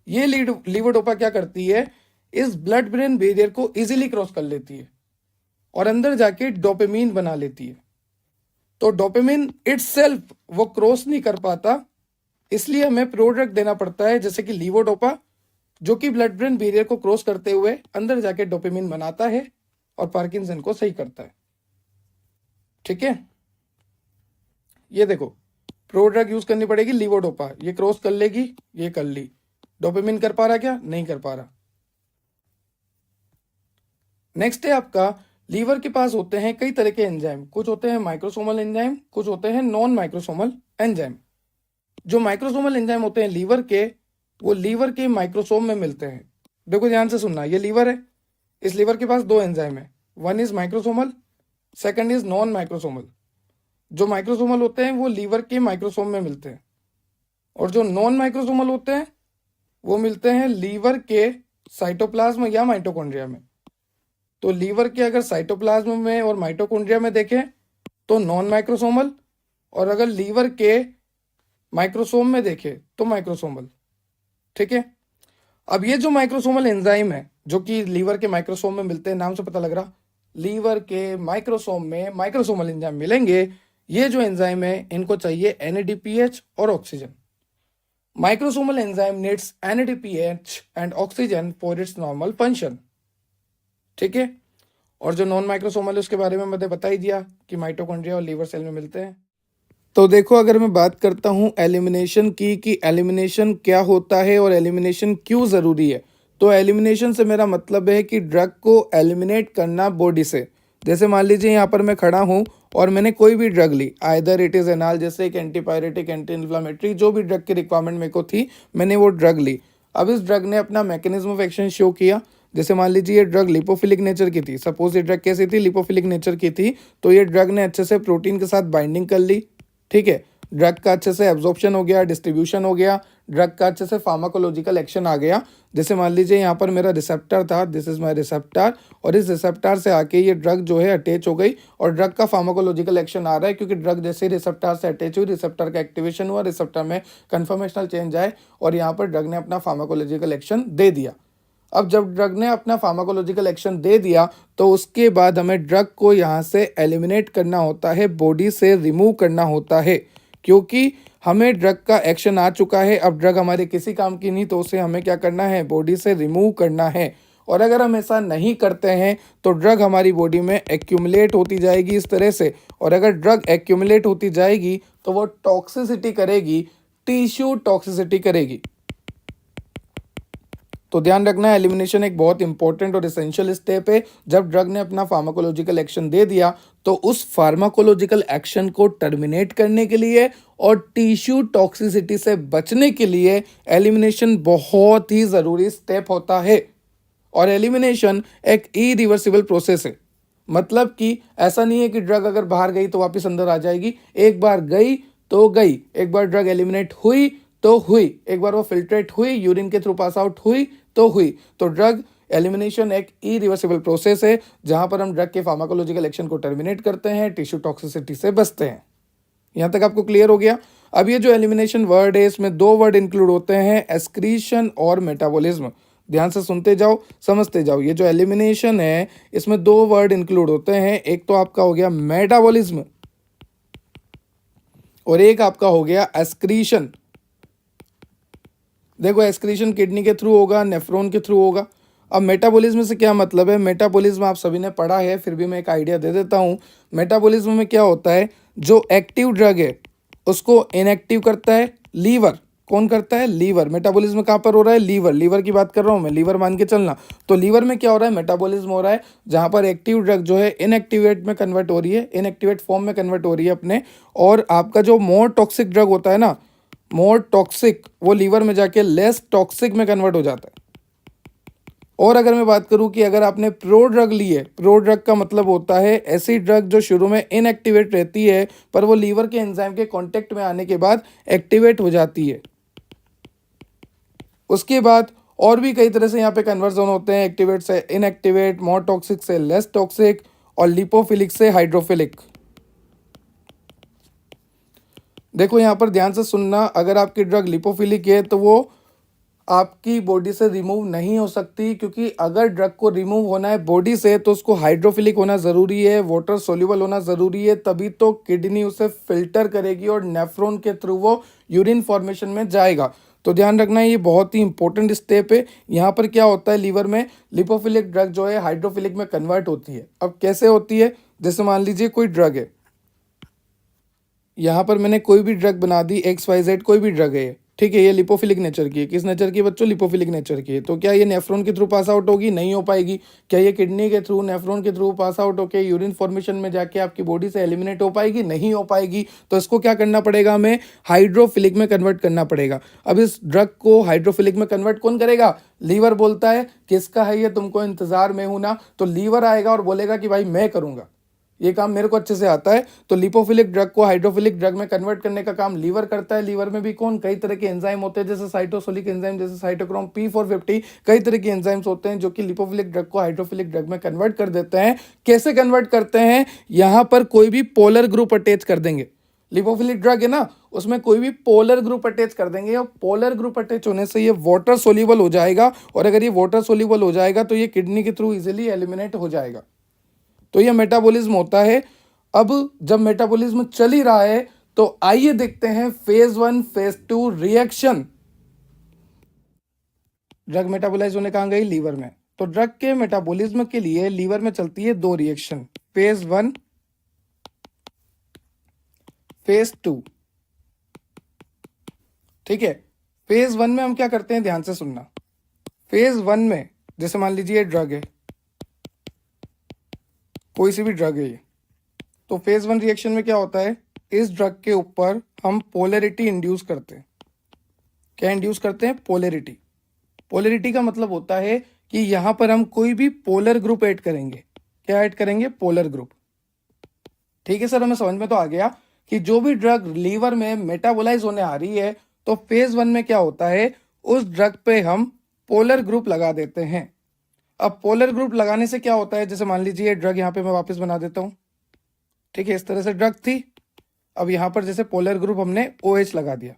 ये लीवोडोपा क्या करती है? इस ब्लड ब्रेन बैरियर को इजीली क्रॉस कर लेती है और अंदर जाके डोपामिन बना लेती है। तो डोपामिन इटसेल्फ वो क्रॉस नहीं कर पाता, इसलिए हमें प्रोड्रग देना पड़ता है, जैसे कि लीवोडोपा, जो कि ब्लड ब्रेन बैरियर को क्रॉस करते हुए अंदर जाके डोपामिन बनाता है और पार्किंसन को सही करता है। ठीक है, ये देखो प्रोड्रग यूज करनी पड़ेगी लीवोडोपा। ये क्रॉस कर लेगी, ये कर ली। डोपामिन कर पा रहा क्या? नहीं कर पा रहा। नेक्स्ट है आपका लीवर के पास होते हैं कई तरह के एंजाइम, कुछ होते हैं माइक्रोसोमल एंजाइम, कुछ होते हैं नॉन माइक्रोसोमल एंजाइम। जो माइक्रोसोमल एंजाइम होते हैं लीवर के, वो लीवर के माइक्रोसोम में मिलते हैं। देखो ध्यान से सुनना, ये लीवर है, इस लीवर के पास दो एंजाइम है, one is microsomal, second is non microsomal. जो माइक्रोसोमल होते हैं वो लीवर के माइक्रोसोम में मिलते हैं, और जो नॉन माइक्रोसोमल होते हैं वो मिलते हैं लीवर के साइटोप्लाज्म या माइटोकॉन्ड्रिया में। तो लीवर के अगर साइटोप्लाज्म में और माइटोकॉन्ड्रिया में देखें तो नॉन माइक्रोसोमल, और अगर लीवर के माइक्रोसोम में देखें तो माइक्रोसोमल। ठीक है, अब ये जो माइक्रोसोमल एंजाइम है जो कि लीवर के माइक्रोसोम में मिलते हैं, नाम से पता लग रहा, लीवर के माइक्रोसोम में माइक्रोसोमल एंजाइम मिलेंगे। ये जो एंजाइम है इनको चाहिए NADPH और oxygen. Microsomal enzyme needs NADPH and oxygen for its normal function. ठीक है, और जो नॉन माइक्रोसोमल है उसके बारे में मैंने बता ही दिया कि माइटोकॉन्ड्रिया और लीवर सेल में मिलते हैं। तो देखो, अगर मैं बात करता हूँ एलिमिनेशन की, कि एलिमिनेशन क्या होता है और एलिमिनेशन क्यों ज़रूरी है, तो एलिमिनेशन से मेरा मतलब है कि ड्रग को एलिमिनेट करना बॉडी से। जैसे मान लीजिए यहाँ पर मैं खड़ा हूँ और मैंने कोई भी ड्रग ली, आइदर इट इज़ एनाल, जैसे एक एंटीपायरेटिक, एंटी इन्फ्लामेटरी, जो भी ड्रग की रिक्वायरमेंट मेरे को थी, मैंने वो ड्रग ली। अब इस ड्रग ने अपना मैकेनिज्म ऑफ एक्शन शो किया। जैसे मान लीजिए ये ड्रग लिपोफिलिक नेचर की थी, सपोज ये ड्रग कैसी थी, लिपोफिलिक नेचर की थी, तो ये ड्रग ने अच्छे से प्रोटीन के साथ बाइंडिंग कर ली। ठीक है, ड्रग का अच्छे से एब्जॉर्प्शन हो गया, डिस्ट्रीब्यूशन हो गया, ड्रग का अच्छे से फार्माकोलॉजिकल एक्शन आ गया। जैसे मान लीजिए यहाँ पर मेरा रिसेप्टर था, दिस इज माय रिसेप्टर, और इस रिसेप्टर से आके ये ड्रग जो है अटैच हो गई, और ड्रग का फार्माकोलॉजिकल एक्शन आ रहा है, क्योंकि ड्रग जैसे रिसेप्टर से अटैच हुई, रिसेप्टर का एक्टिवेशन हुआ, रिसेप्टर में कन्फर्मेशनल चेंज आए, और यहाँ पर ड्रग ने अपना फार्माकोलॉजिकल एक्शन दे दिया। अब जब ड्रग ने अपना फार्माकोलॉजिकल एक्शन दे दिया, तो उसके बाद हमें ड्रग को यहाँ से एलिमिनेट करना होता है, बॉडी से रिमूव करना होता है, क्योंकि हमें ड्रग का एक्शन आ चुका है। अब ड्रग हमारे किसी काम की नहीं, तो उसे हमें क्या करना है, बॉडी से रिमूव करना है। और अगर हम ऐसा नहीं करते हैं तो ड्रग हमारी बॉडी में एक्यूमुलेट होती जाएगी इस तरह से, और अगर ड्रग एक्यूमुलेट होती जाएगी तो वो टॉक्सिसिटी करेगी, टिश्यू टॉक्सिसिटी करेगी। तो ध्यान रखना, एलिमिनेशन एक बहुत इंपॉर्टेंट और एसेंशियल स्टेप है। जब ड्रग ने अपना फार्माकोलॉजिकल एक्शन दे दिया, तो उस फार्माकोलॉजिकल एक्शन को टर्मिनेट करने के लिए और टिश्यू टॉक्सिसिटी से बचने के लिए एलिमिनेशन बहुत ही ज़रूरी स्टेप होता है। और एलिमिनेशन एक इरिवर्सिबल प्रोसेस है, मतलब कि ऐसा नहीं है कि ड्रग अगर बाहर गई तो वापस अंदर आ जाएगी। एक बार गई तो गई, एक बार ड्रग एलिमिनेट हुई तो हुई, एक बार वो फिल्ट्रेट हुई, यूरिन के थ्रू पास आउट हुई तो हुई। तो ड्रग एलिमिनेशन एक इरिवर्सिबल प्रोसेस है, जहां पर हम ड्रग के फार्माकोलॉजिकल एक्शन को टर्मिनेट करते हैं, टिश्यू टॉक्सिसिटी से बचते हैं। यहां तक आपको क्लियर हो गया। अब ये जो एलिमिनेशन वर्ड है, इसमें दो वर्ड इंक्लूड होते हैं, एक्सक्रीशन और मेटाबॉलिज्म। ध्यान से सुनते जाओ, समझते जाओ। ये जो एलिमिनेशन है इसमें दो वर्ड इंक्लूड होते हैं, एक तो आपका हो गया मेटाबॉलिज्म और एक आपका हो गया एक्सक्रीशन। देखो, एक्सक्रीशन किडनी के थ्रू होगा, नेफ्रॉन के थ्रू होगा। अब मेटाबॉलिज्म से क्या मतलब है, मेटाबॉलिज्म आप सभी ने पढ़ा है, फिर भी मैं एक आइडिया दे देता हूँ। मेटाबॉलिज्म में क्या होता है, जो एक्टिव ड्रग है उसको इनएक्टिव करता है लीवर। कौन करता है, लीवर। मेटाबॉलिज्म कहाँ पर हो रहा है, लीवर, लीवर की बात कर रहा हूँ मैं, लीवर मान के चलना। तो लीवर में क्या हो रहा है, मेटाबॉलिज्म हो रहा है, जहाँ पर एक्टिव ड्रग जो है इनएक्टिवेट में कन्वर्ट हो रही है, इनएक्टिवेट फॉर्म में कन्वर्ट हो रही है अपने। और आपका जो मोर टॉक्सिक ड्रग होता है ना, मोर टॉक्सिक, वो लीवर में जाके लेस टॉक्सिक में कन्वर्ट हो जाता है। और अगर मैं बात करूं कि अगर आपने प्रो ड्रग ली है, प्रो ड्रग का मतलब होता है ऐसी ड्रग जो शुरू में इनएक्टिवेट रहती है, पर वो लीवर के एंजाइम के कांटेक्ट में आने के बाद एक्टिवेट हो जाती है। उसके बाद और भी कई तरह से यहाँ पे कन्वर्जन होते हैं, एक्टिवेट से इनएक्टिवेट, मोर टॉक्सिक से लेस टॉक्सिक, और लिपोफिलिक से हाइड्रोफिलिक। देखो यहाँ पर ध्यान से सुनना, अगर आपकी ड्रग लिपोफिलिक है तो वो आपकी बॉडी से रिमूव नहीं हो सकती, क्योंकि अगर ड्रग को रिमूव होना है बॉडी से तो उसको हाइड्रोफिलिक होना ज़रूरी है, वाटर सोल्यूबल होना ज़रूरी है, तभी तो किडनी उसे फिल्टर करेगी और नेफ्रॉन के थ्रू वो यूरिन फॉर्मेशन में जाएगा। तो ध्यान रखना, ये बहुत ही इंपॉर्टेंट स्टेप है। यहाँ पर क्या होता है, लीवर में लिपोफिलिक ड्रग जो है हाइड्रोफिलिक में कन्वर्ट होती है। अब कैसे होती है, जैसे मान लीजिए कोई ड्रग है, यहाँ पर मैंने कोई भी ड्रग बना दी, XYZ कोई भी ड्रग है, ठीक है, ये लिपोफिलिक नेचर की है। किस नेचर की बच्चों? लिपोफिलिक नेचर की है। तो क्या ये नेफ्रॉन के थ्रू पास आउट होगी? नहीं हो पाएगी। क्या ये किडनी के थ्रू, नेफ्रॉन के थ्रू पास आउट होकर यूरिन फॉर्मेशन में जाके आपकी बॉडी से एलिमिनेट हो पाएगी? नहीं हो पाएगी। तो इसको क्या करना पड़ेगा? हमें हाइड्रोफिलिक में कन्वर्ट करना पड़ेगा। अब इस ड्रग को हाइड्रोफिलिक में कन्वर्ट कौन करेगा? लीवर बोलता है। किसका है ये? तुमको इंतजार में हूं ना। तो लीवर आएगा और बोलेगा कि भाई मैं करूंगा, ये काम मेरे को अच्छे से आता है। तो लिपोफिलिक ड्रग को हाइड्रोफिलिक ड्रग में कन्वर्ट करने का काम लीवर करता है। लीवर में भी कौन? कई तरह के एंजाइम होते हैं, जैसे साइटोसोलिक एंजाइम, जैसे साइटोक्रोम P450, कई तरह के एंजाइम्स होते हैं जो कि लिपोफिलिक ड्रग को हाइड्रोफिलिक ड्रग में कन्वर्ट कर देते हैं। कैसे कन्वर्ट करते हैं? यहां पर कोई भी पोलर ग्रुप अटैच कर देंगे। लिपोफिलिक ड्रग है ना, उसमें कोई भी पोलर ग्रुप अटैच कर देंगे और पोलर ग्रुप अटैच होने से ये वाटर सोल्यूबल हो जाएगा। और अगर ये वाटर सोल्यूबल हो जाएगा तो ये किडनी के थ्रू इजिली एलिमिनेट हो जाएगा। तो ये मेटाबॉलिज्म होता है। अब जब मेटाबॉलिज्म चल ही रहा है तो आइए देखते हैं phase 1 phase 2 reaction. Drug metabolize होने कहां गई? लीवर में। तो ड्रग के मेटाबॉलिज्म के लिए लीवर में चलती है 2 रिएक्शन, फेज 1 फेज 2। ठीक है, फेज 1 में हम क्या करते हैं, ध्यान से सुनना। फेज 1 में जैसे मान लीजिए ड्रग है, कोई सी भी ड्रग है ये, तो फेज 1 रिएक्शन में क्या होता है, इस ड्रग के ऊपर हम पोलैरिटी इंड्यूस करते हैं। क्या इंड्यूस करते हैं? पोलैरिटी। पोलैरिटी का मतलब होता है कि यहां पर हम कोई भी पोलर ग्रुप ऐड करेंगे। क्या ऐड करेंगे? Polar group. ठीक है सर, हमें समझ में तो आ गया कि जो भी ड्रग लीवर में मेटाबोलाइज होने आ रही है तो फेज 1 में क्या होता है, उस ड्रग पे हम पोलर ग्रुप लगा देते हैं। अब पोलर ग्रुप लगाने से क्या होता है, जैसे मान लीजिए ड्रग यहां पे मैं वापस बना देता हूं। ठीक है, इस तरह से ड्रग थी। अब यहां पर जैसे पोलर ग्रुप हमने OH लगा दिया,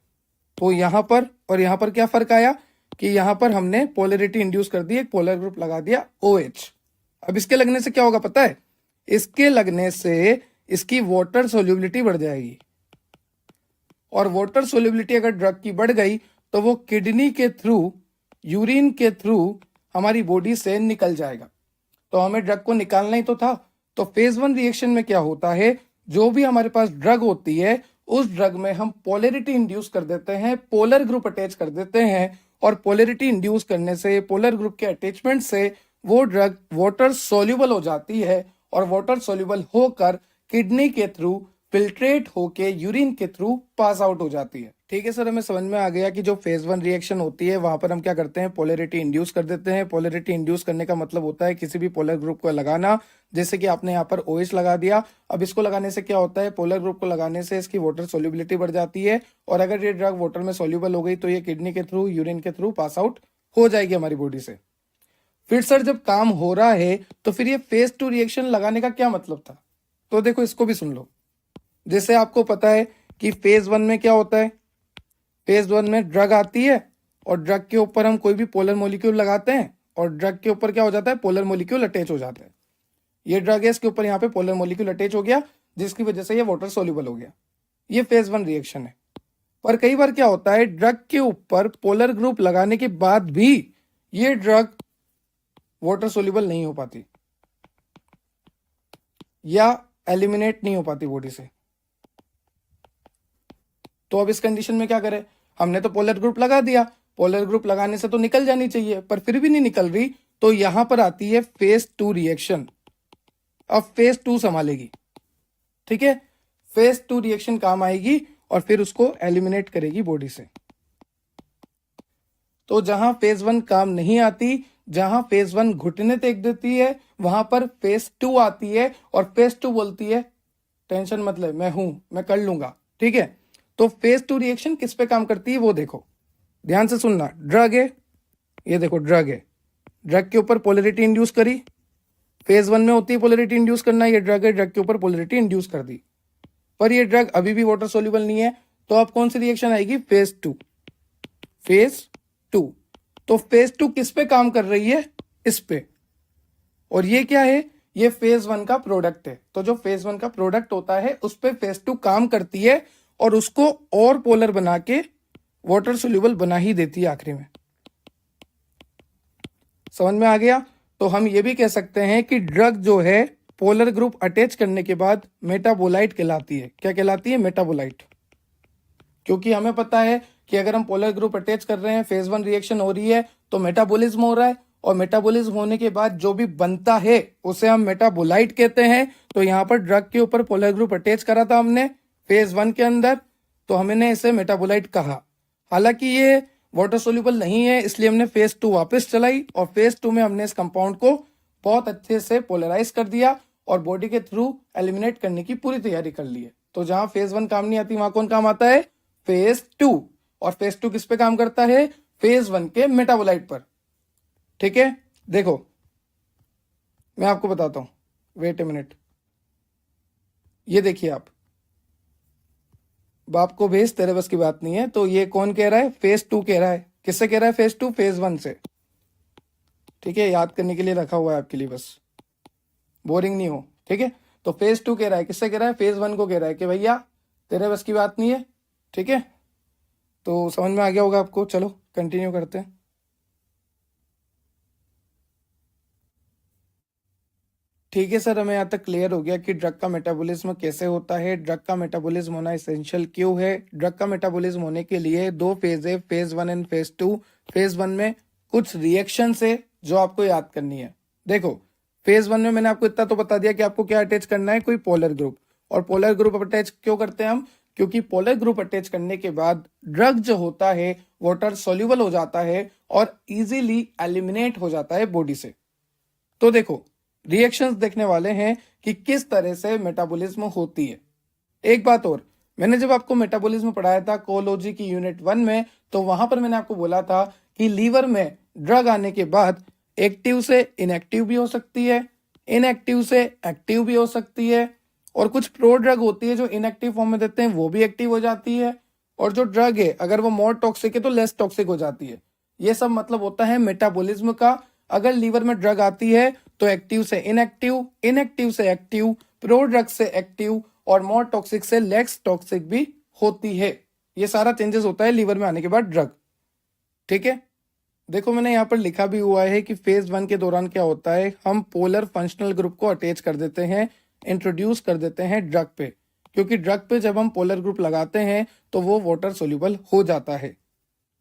तो यहां पर और यहां पर क्या फर्क आया कि यहां पर हमने पोलैरिटी इंड्यूस कर दी, एक पोलर ग्रुप लगा दिया OH। अब इसके लगने से क्या होगा पता है? इसके लगने से इसकी वाटर सोल्यूबिलिटी बढ़ जाएगी, और वाटर सोल्यूबिलिटी अगर ड्रग की बढ़ गई तो वो किडनी के थ्रू, यूरिन के थ्रू हमारी बॉडी से निकल जाएगा। तो हमें ड्रग को निकालना ही तो था। तो फेज 1 रिएक्शन में क्या होता है, जो भी हमारे पास ड्रग होती है उस ड्रग में हम पोलैरिटी इंड्यूस कर देते हैं, पोलर ग्रुप अटैच कर देते हैं, और पोलैरिटी इंड्यूस करने से, पोलर ग्रुप के अटैचमेंट से वो ड्रग वाटर सोल्यूबल हो जाती है, और वाटर सोल्यूबल होकर किडनी के थ्रू फिल्ट्रेट होके यूरिन के थ्रू पास आउट हो जाती है। ठीक है सर, हमें समझ में आ गया कि जो फेज 1 रिएक्शन होती है वहां पर हम क्या करते हैं, पोलैरिटी इंड्यूस कर देते हैं। पोलैरिटी इंड्यूस करने का मतलब होता है किसी भी पोलर ग्रुप को लगाना, जैसे कि आपने यहाँ पर OH लगा दिया। अब इसको लगाने से क्या होता है, पोलर ग्रुप को लगाने से इसकी वाटर सोल्यूबिलिटी बढ़ जाती है, और अगर ये ड्रग वाटर में सोल्यूबल हो गई तो ये किडनी के थ्रू, यूरिन के थ्रू पास आउट हो जाएगी हमारी बॉडी से। फिर सर जब काम हो रहा है तो फिर ये फेज 2 रिएक्शन लगाने का क्या मतलब था? तो देखो इसको भी सुन लो। जैसे आपको पता है कि फेज 1 में क्या होता है, फेज 1 में ड्रग आती है और ड्रग के ऊपर हम कोई भी पोलर मॉलिक्यूल लगाते हैं, और ड्रग के ऊपर क्या हो जाता है, पोलर मॉलिक्यूल अटैच हो जाता है। ये ड्रग है, इसके ऊपर यहाँ पे पोलर मॉलिक्यूल अटैच हो गया, जिसकी वजह से ये वाटर सोल्यूबल हो गया। ये फेज 1 रिएक्शन है। पर कई बार क्या होता है, ड्रग के ऊपर पोलर ग्रुप लगाने के बाद भी ये ड्रग वाटर सोल्यूबल नहीं हो पाती या एलिमिनेट नहीं हो पाती बॉडी से। तो अब इस कंडीशन में क्या करें, हमने तो पोलर ग्रुप लगा दिया, पोलर ग्रुप लगाने से तो निकल जानी चाहिए, पर फिर भी नहीं निकल रही। तो यहां पर आती है फेज 2 रिएक्शन। अब फेज 2 संभालेगी। ठीक है, फेज 2 रिएक्शन काम आएगी और फिर उसको एलिमिनेट करेगी बॉडी से। तो जहां फेज 1 काम नहीं आती, जहां फेज 1 घुटने टेक देती है, वहां पर फेज 2 आती है, और फेज 2 बोलती है टेंशन मत ले, मैं हूं, मैं कर लूंगा। ठीक है, तो फेज 2 रिएक्शन किस पे काम करती है वो देखो, ध्यान से सुनना। ड्रग है, ये देखो ड्रग है, ड्रग के ऊपर पोलैरिटी इंड्यूस करी। फेज 1 में होती है पोलैरिटी इंड्यूस करना, ये ड्रग है, ड्रग के ऊपर पोलैरिटी इंड्यूस कर दी, पर ये ड्रग अभी भी वाटर सोल्यूबल नहीं है। तो अब कौन सी रिएक्शन आएगी, फेज 2। फेज 2, तो फेज 2 किस पे काम कर रही है, इस पे। और ये क्या है, ये फेज 1 का प्रोडक्ट है। तो जो फेज 1 का प्रोडक्ट होता है उस पे फेज 2 काम करती है, और उसको और पोलर बना के वाटर सोल्यूबल बना ही देती है आखिरी में। समझ में आ गया? तो हम ये भी कह सकते हैं कि ड्रग जो है पोलर ग्रुप अटैच करने के बाद मेटाबोलाइट कहलाती है। क्या कहलाती है, मेटाबोलाइट। क्योंकि हमें पता है कि अगर हम पोलर ग्रुप अटैच कर रहे हैं, फेज 1 रिएक्शन हो रही है तो मेटाबॉलिज्म हो रहा है, और मेटाबॉलिज्म होने के बाद जो भी बनता है उसे हम मेटाबोलाइट कहते हैं। तो यहाँ पर ड्रग के ऊपर पोलर ग्रुप अटैच करा था हमने फेज 1 के अंदर, तो हमने इसे मेटाबोलाइट कहा। हालांकि ये वाटर सोल्यूबल नहीं है, इसलिए हमने फेज 2 वापस चलाई और फेज 2 में हमने इस कंपाउंड को बहुत अच्छे से पोलराइज कर दिया और बॉडी के थ्रू एलिमिनेट करने की पूरी तैयारी कर ली है। तो जहां फेज 1 काम नहीं आती वहां कौन काम आता है? फेज 2। और फेज 2 किस पे काम करता है? फेज 1 के मेटाबोलाइट पर। ठीक है, देखो मैं आपको बताता हूं, वेट ए मिनट। ये देखिए आप, बाप को भेज तेरे बस की बात नहीं है। तो ये कौन कह रहा है? फेज 2 कह रहा है। किससे कह रहा है फेज 2? फेज 1 से। ठीक है, याद करने के लिए रखा हुआ है आपके लिए, बस बोरिंग नहीं हो। ठीक है, तो फेज 2 कह रहा है, किससे कह रहा है? फेज 1 को कह रहा है कि भैया तेरे बस की बात नहीं है। ठीक है, तो समझ में आ गया होगा आपको। चलो कंटिन्यू करते हैं। ठीक है सर, हमें यहाँ तक क्लियर हो गया कि ड्रग का मेटाबॉलिज्म कैसे होता है, ड्रग का मेटाबॉलिज्म होना एसेंशियल क्यों है। ड्रग का मेटाबॉलिज्म होने के लिए 2 फेज है, फेज 1 एंड फेज 2। फेज 1 में कुछ रिएक्शन है जो आपको याद करनी है। देखो फेज 1 में मैंने आपको इतना तो बता दिया कि आपको क्या अटैच करना है, कोई पोलर ग्रुप। और पोलर ग्रुप अटैच क्यों करते हैं हम? क्योंकि पोलर ग्रुप अटैच करने के बाद ड्रग जो होता है वाटर सोल्यूबल हो जाता है और इजीली एलिमिनेट हो जाता है बॉडी से। तो देखो रिएक्शंस देखने वाले हैं कि किस तरह से मेटाबॉलिज्म होती है। एक बात और, मैंने जब आपको मेटाबॉलिज्म पढ़ाया था कोलॉजी की यूनिट 1 में, तो वहां पर मैंने आपको बोला था कि लीवर में ड्रग आने के बाद एक्टिव से इनएक्टिव भी हो सकती है, इनएक्टिव से एक्टिव भी हो सकती है, और कुछ प्रो ड्रग होती है जो इनएक्टिव फॉर्म में देते हैं वो भी एक्टिव हो जाती है, और जो ड्रग है अगर वो मोर टॉक्सिक है तो लेस टॉक्सिक हो जाती है। ये सब मतलब होता है मेटाबॉलिज्म का। अगर लीवर में ड्रग आती है तो एक्टिव से इनएक्टिव, इनएक्टिव से एक्टिव, प्रो ड्रग से एक्टिव, और मोर टॉक्सिक से लेस टॉक्सिक भी होती है। ये सारा चेंजेस होता है लीवर में आने के बाद ड्रग। ठीक है, देखो मैंने यहाँ पर लिखा भी हुआ है कि फेज 1 के दौरान क्या होता है, हम पोलर फंक्शनल ग्रुप को अटैच कर देते हैं, इंट्रोड्यूस कर देते हैं ड्रग पे, क्योंकि ड्रग पे जब हम पोलर ग्रुप लगाते हैं तो वो वाटर सोल्यूबल हो जाता है।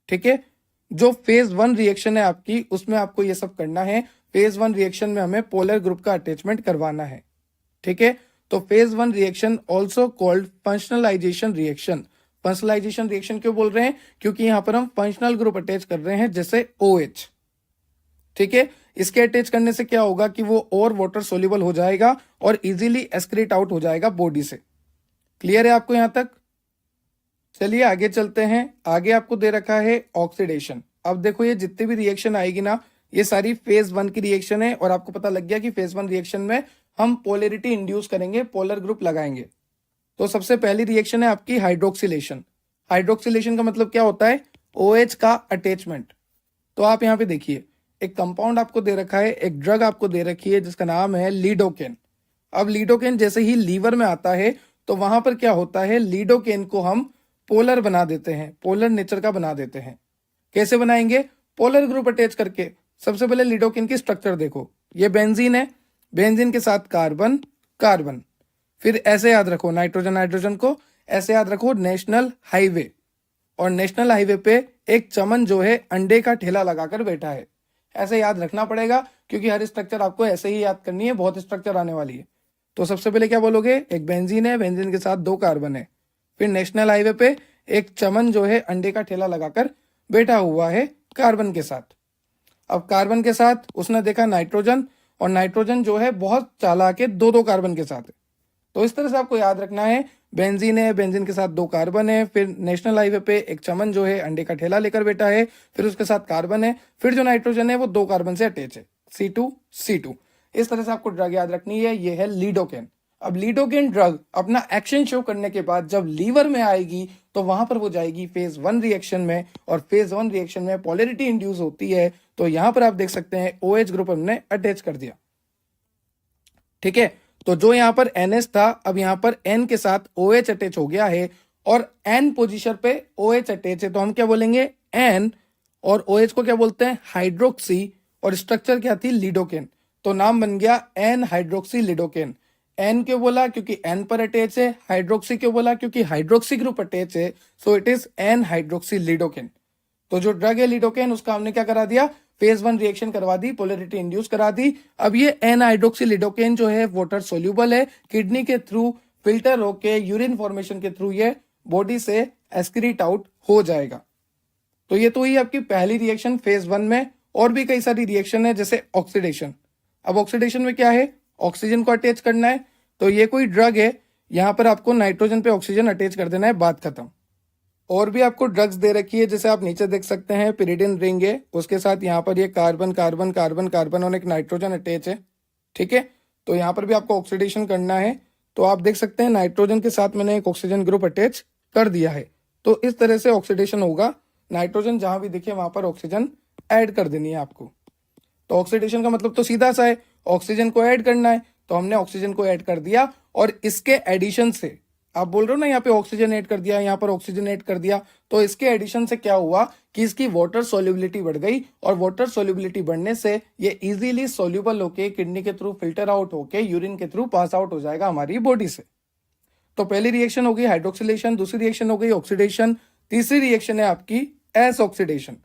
ठीक है, जो फेज 1 रिएक्शन है आपकी, उसमें आपको ये सब करना है। फेज 1 रिएक्शन में हमें पोलर ग्रुप का अटैचमेंट करवाना है। ठीक है, तो phase 1 reaction also called functionalization reaction. Functionalization reaction क्यों बोल रहे हैं? क्योंकि यहां पर हम फंक्शनल ग्रुप अटैच कर रहे हैं, जैसे OH। ठीक है, इसके अटैच करने से क्या होगा कि वो और वाटर सोल्यूबल हो जाएगा और इजीली एक्सक्रीट आउट हो जाएगा बॉडी से। क्लियर है आपको यहां तक? चलिए आगे चलते हैं। आगे आपको दे रखा है ऑक्सीडेशन। अब देखो ये जितनी भी रिएक्शन आएगी ना, ये सारी फेज 1 की रिएक्शन है, और आपको पता लग गया कि फेज 1 रिएक्शन में हम पोलैरिटी इंड्यूस करेंगे, पोलर ग्रुप लगाएंगे। तो सबसे पहली रिएक्शन है आपकी हाइड्रोक्सिलेशन। हाइड्रोक्सिलेशन का मतलब क्या होता है? OH का अटैचमेंट। तो आप यहाँ पे देखिए, एक कंपाउंड आपको दे रखा है, एक ड्रग आपको दे रखी है जिसका नाम है लीडोकेन। अब लीडोकेन जैसे ही लीवर में आता है तो वहां पर क्या होता है, लीडोकेन को हम पोलर बना देते हैं, पोलर नेचर का बना देते हैं। कैसे बनाएंगे? पोलर ग्रुप अटैच करके। सबसे पहले लीडोकेन की स्ट्रक्चर देखो, ये बेंजीन है, बेंजीन के साथ कार्बन, कार्बन, फिर ऐसे याद रखो नाइट्रोजन, नाइट्रोजन को ऐसे याद रखो नेशनल हाईवे, और नेशनल हाईवे पे एक चमन जो है अंडे का ठेला लगाकर बैठा है। ऐसे याद रखना पड़ेगा क्योंकि हर स्ट्रक्चर आपको ऐसे ही याद करनी है, बहुत स्ट्रक्चर आने वाली है। तो सबसे पहले क्या बोलोगे? एक बेंजीन है, बेंजीन के साथ 2 कार्बन है, फिर नेशनल हाईवे पे एक चमन जो है अंडे का ठेला लगाकर बैठा हुआ है कार्बन के साथ। अब कार्बन के साथ उसने देखा नाइट्रोजन, और नाइट्रोजन जो है बहुत चालाक है, 2-2 कार्बन के साथ है। तो इस तरह से आपको याद रखना है, बेंजीन है, बेंजीन के साथ 2 कार्बन है, फिर नेशनल हाईवे पे एक चमन जो है अंडे का ठेला लेकर बैठा है, फिर उसके साथ कार्बन है, फिर जो नाइट्रोजन है वो 2 कार्बन से अटैच है, C2C2। इस तरह से आपको ड्रग याद रखनी है, ये है लीडोकेन। अब लीडोकेन ड्रग अपना एक्शन शो करने के बाद जब लीवर में आएगी तो वहां पर वो जाएगी फेज 1 रिएक्शन में, और फेज 1 रिएक्शन में पोलैरिटी इंड्यूस होती है। तो यहां पर आप देख सकते हैं OH ग्रुप हमने अटैच कर दिया। ठीक है, तो जो यहां पर NH था, अब यहां पर N के साथ OH अटैच हो गया है, और N पोजीशन पे OH अटैच है, तो हम क्या बोलेंगे? N, और OH को क्या बोलते हैं? हाइड्रोक्सी, और स्ट्रक्चर क्या थी? लीडोकेन। तो नाम बन गया N हाइड्रोक्सी लीडोकेन। एन क्यों बोला, क्योंकि एन पर अटैच है। हाइड्रोक्सी क्यों बोला, क्योंकि हाइड्रोक्सी ग्रुप अटैच है, so it is an hydroxy lidocaine. तो जो ड्रग है लिडोकेन, उसका हमने क्या करा दिया, फेज 1 रिएक्शन करवा दी, पोलरिटी इंड्यूस करा दी। अब ये एन हाइड्रोक्सी लिडोकेन जो है वाटर सोल्यूबल है, किडनी के थ्रू फिल्टर होके यूरिन फॉर्मेशन के थ्रू ये बॉडी से एक्सक्रीट आउट हो जाएगा। तो ये तो ही आपकी पहली रिएक्शन फेज 1 में। और भी कई सारी रिएक्शन है, जैसे ऑक्सीडेशन। अब ऑक्सीडेशन में क्या है, ऑक्सीजन को अटैच करना है। तो ये कोई ड्रग है, यहां पर आपको नाइट्रोजन पे ऑक्सीजन अटैच कर देना है, बात खत्म। और भी आपको ड्रग्स दे रखी है, जैसे आप नीचे देख सकते हैं पिरिडिन रिंग है, उसके साथ यहाँ पर ये कार्बन कार्बन कार्बन कार्बन और एक नाइट्रोजन अटैच है, ठीक है। तो यहाँ पर भी आपको ऑक्सीडेशन करना है। तो आप देख सकते हैं नाइट्रोजन के साथ मैंने एक ऑक्सीजन ग्रुप अटैच कर दिया है। तो इस तरह से ऑक्सीडेशन होगा, नाइट्रोजन जहां भी दिखे वहां पर ऑक्सीजन ऐड कर देनी है आपको। तो ऑक्सीडेशन का मतलब तो सीधा सा है, ऑक्सीजन को ऐड करना है। तो हमने ऑक्सीजन को ऐड कर दिया, और इसके एडिशन से, आप बोल रहे हो ना यहाँ पे ऑक्सीजन ऐड कर दिया, यहाँ पर ऑक्सीजन ऐड कर दिया, तो इसके एडिशन से क्या हुआ कि इसकी वाटर सोल्यूबिलिटी बढ़ गई, और वाटर सोल्यूबिलिटी बढ़ने से ये इजीली सोल्यूबल होके किडनी के थ्रू फिल्टर आउट होके यूरिन के थ्रू पास आउट हो जाएगा हमारी बॉडी से। तो पहली रिएक्शन हो गई हाइड्रोक्सिलेशन, दूसरी रिएक्शन हो गई ऑक्सीडेशन, तीसरी रिएक्शन है आपकी एस ऑक्सीडेशन।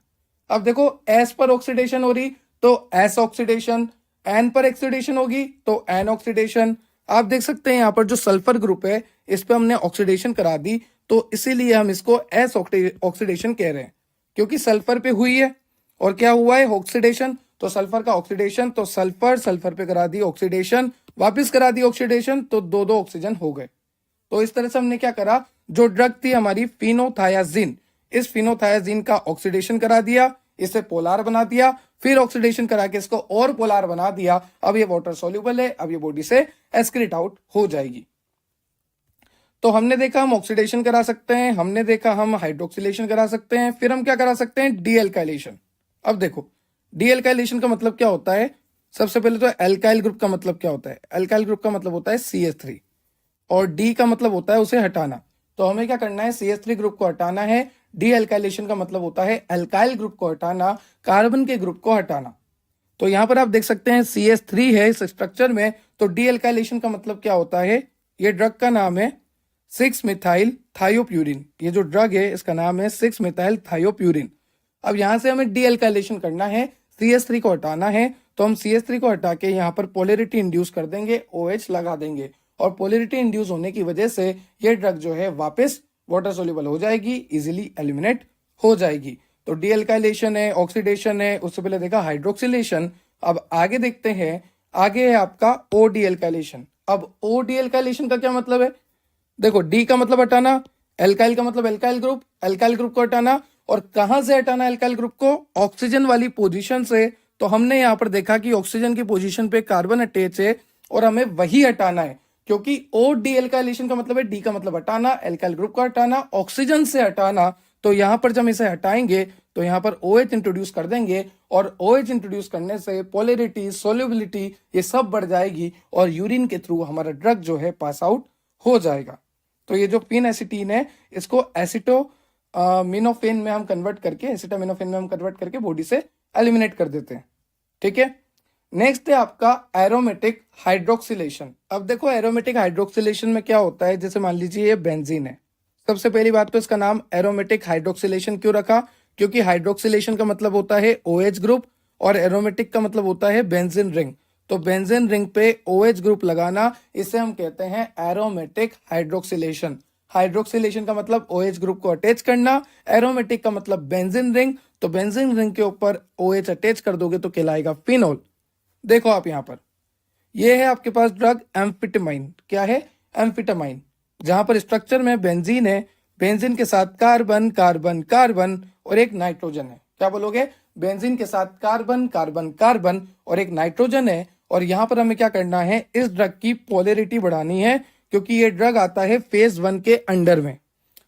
अब देखो एस पर ऑक्सीडेशन हो रही तो एस ऑक्सीडेशन, एन पर ऑक्सीडेशन होगी तो एन ऑक्सीडेशन। आप देख सकते हैं यहाँ पर जो सल्फर ग्रुप है इस पे हमने ऑक्सीडेशन करा दी, तो इसीलिए हम इसको एस ऑक्सीडेशन कह रहे हैं, क्योंकि सल्फर पे हुई है और क्या हुआ है ऑक्सीडेशन। तो सल्फर का ऑक्सीडेशन, तो सल्फर पे करा दी ऑक्सीडेशन, वापस करा दी ऑक्सीडेशन, तो दो ऑक्सीजन हो गए। तो इस तरह से हमने क्या करा, जो ड्रग थी हमारी फिनोथायाजीन, इस फिनोथायाजीन का ऑक्सीडेशन करा दिया, इसे पोलार बना दिया, फिर ऑक्सीडेशन करा के इसको और पोलार बना दिया। अब ये वाटर सोल्यूबल है, अब ये बॉडी से एक्सक्रीट आउट हो जाएगी। तो हमने देखा हम ऑक्सीडेशन करा सकते हैं, हमने देखा हम हाइड्रोक्सिलेशन करा सकते हैं, फिर हम क्या करा सकते हैं, डीएल्काइलेशन। अब देखो डीएल्काइलेशन का मतलब क्या होता है, सबसे पहले तो एल्काइल ग्रुप का मतलब क्या होता है, एल्काइल ग्रुप का मतलब होता है CH3, और डी का मतलब होता है उसे हटाना। तो हमें क्या करना है, CH3 ग्रुप को हटाना है। डी एल्काइलेशन का मतलब होता है एल्काइल ग्रुप को हटाना, कार्बन के ग्रुप को हटाना। तो यहां पर आप देख सकते हैं CH3 है इस स्ट्रक्चर में, तो डी एल्काइलेशन का मतलब क्या होता है, ये ड्रग का नाम है 6-मिथाइल थायोप्यूरिन। ये जो ड्रग है इसका नाम है 6-मिथाइल थायोप्यूरिन। अब यहां से हमें डी एल्काइलेशन करना है, CH3 को हटाना है। तो हम CH3 को हटा के यहाँ पर पोलरिटी इंड्यूस कर देंगे, OH लगा देंगे, और पोलरिटी इंड्यूस होने की वजह से ये ड्रग जो है वापस वाटर सोल्यूबल हो जाएगी, इजीली एलिमिनेट हो जाएगी। तो डीएल्काइलेशन है, ऑक्सीडेशन है, उससे पहले देखा हाइड्रोक्सिलेशन। अब आगे देखते हैं, आगे है आपका ओ डीएल्काइलेशन। अब ओ डीएल्काइलेशन का क्या मतलब है, देखो डी का मतलब हटाना, एल्काइल का मतलब एल्काइल ग्रुप को हटाना, और कहां से हटाना एल्काइल ग्रुप को, ऑक्सीजन वाली पोजीशन से। तो हमने यहां पर देखा कि ऑक्सीजन की पोजीशन पे कार्बन अटैच है और हमें वही हटाना है, क्योंकि ओ डीएल्काइलेशन का मतलब है डी का मतलब हटाना, एल्काइल ग्रुप को हटाना, ऑक्सीजन से हटाना। तो यहां पर जब हम इसे हटाएंगे तो यहां पर OH इंट्रोड्यूस कर देंगे, और OH इंट्रोड्यूस करने से पोलरिटी, सोल्यूबिलिटी ये सब बढ़ जाएगी, और यूरिन के थ्रू हमारा ड्रग जो है पास आउट हो जाएगा। तो ये जो फिनएसिटीन है इसको एसिटोमिनोफेन में हम कन्वर्ट करके, एसिटामिनोफेन में हम कन्वर्ट करके बॉडी से एलिमिनेट कर देते हैं, ठीक है। नेक्स्ट है आपका एरोमेटिक हाइड्रोक्सिलेशन। अब देखो एरोमेटिक हाइड्रोक्सिलेशन में क्या होता है, जैसे मान लीजिए ये बेंजीन है। सबसे पहली बात तो इसका नाम एरोमेटिक हाइड्रोक्सिलेशन क्यों रखा, क्योंकि हाइड्रोक्सिलेशन का मतलब होता है OH ग्रुप, और एरोमेटिक का मतलब होता है बेंजीन रिंग। तो बेंजीन रिंग पे OH ग्रुप लगाना, इसे हम कहते हैं एरोमेटिक हाइड्रोक्सिलेशन। हाइड्रोक्सिलेशन का मतलब OH ग्रुप को अटैच करना, एरोमेटिक का मतलब बेंजीन रिंग। तो बेंजीन रिंग के ऊपर OH अटैच कर दोगे तो कहलाएगा फिनोल। देखो आप यहां पर, ये है आपके पास ड्रग एम्फिटामाइन। क्या है, एम्फिटामाइन, जहां पर स्ट्रक्चर में बेंजीन है, बेंजीन के साथ कार्बन कार्बन कार्बन और एक नाइट्रोजन है। क्या बोलोगे, बेंजीन के साथ कार्बन कार्बन कार्बन और एक नाइट्रोजन है। और यहां पर हमें क्या करना है, इस ड्रग की पोलरिटी बढ़ानी है, क्योंकि ये ड्रग आता है फेज 1 के अंडर में।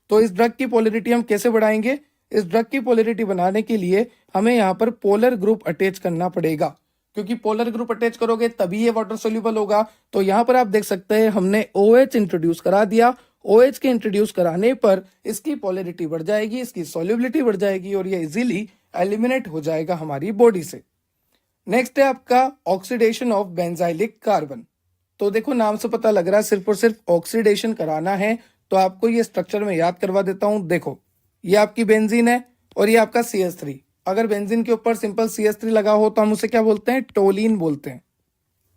तो इस ड्रग की पोलरिटी हम कैसे बढ़ाएंगे, इस ड्रग की पोलरिटी बनाने के लिए हमें यहाँ पर पोलर ग्रुप अटैच करना पड़ेगा, क्योंकि पोलर ग्रुप अटैच करोगे तभी ये वाटर सोल्यूबल होगा। तो यहां पर आप देख सकते हैं हमने OH इंट्रोड्यूस करा दिया, OH के इंट्रोड्यूस कराने पर इसकी पोलरिटी बढ़ जाएगी, इसकी सोल्यूबिलिटी बढ़ जाएगी, और ये इजीली एलिमिनेट हो जाएगा हमारी बॉडी से। नेक्स्ट है आपका ऑक्सीडेशन ऑफ बेंजाइलिक कार्बन। तो देखो नाम से पता लग रहा है सिर्फ और सिर्फ ऑक्सीडेशन कराना है, तो आपको ये स्ट्रक्चर में याद करवा देता हूं। देखो ये आपकी बेंजीन है और ये आपका CH3। अगर बेंजीन के ऊपर सिंपल CH3 लगा हो तो हम उसे क्या बोलते हैं, टोलिन बोलते हैं,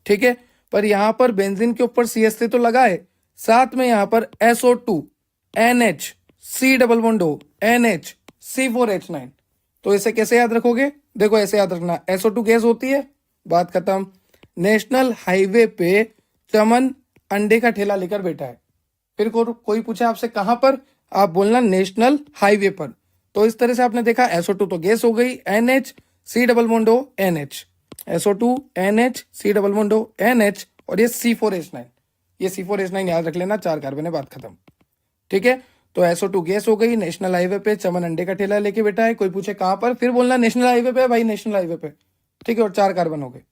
ठीक है। पर यहां पर बेंजीन के ऊपर CH3 तो लगा है, साथ में यहां पर SO2 NH C double bond O NH C4H9। तो इसे कैसे याद रखोगे, देखो ऐसे याद रखना, SO2 गैस होती है, बात खत्म। नेशनल हाईवे पे चमन अंडे का ठेला लेकर बैठा है, फिर कोई पूछे आपसे कहां पर, आप बोलना नेशनल हाईवे पर। तो इस तरह से आपने देखा SO2 तो गैस हो गई, NH C double bond O NH, SO2 NH C double bond O NH, और ये C4H9, ये C4H9 याद रख लेना, 4 कार्बन है, बात खत्म, ठीक है। तो SO2 गैस हो गई, नेशनल हाईवे पे चमन अंडे का ठेला लेके बैठा है, कोई पूछे कहां पर, फिर बोलना नेशनल हाईवे पे भाई, नेशनल हाईवे पे, ठीक है, और 4 कार्बन हो गए।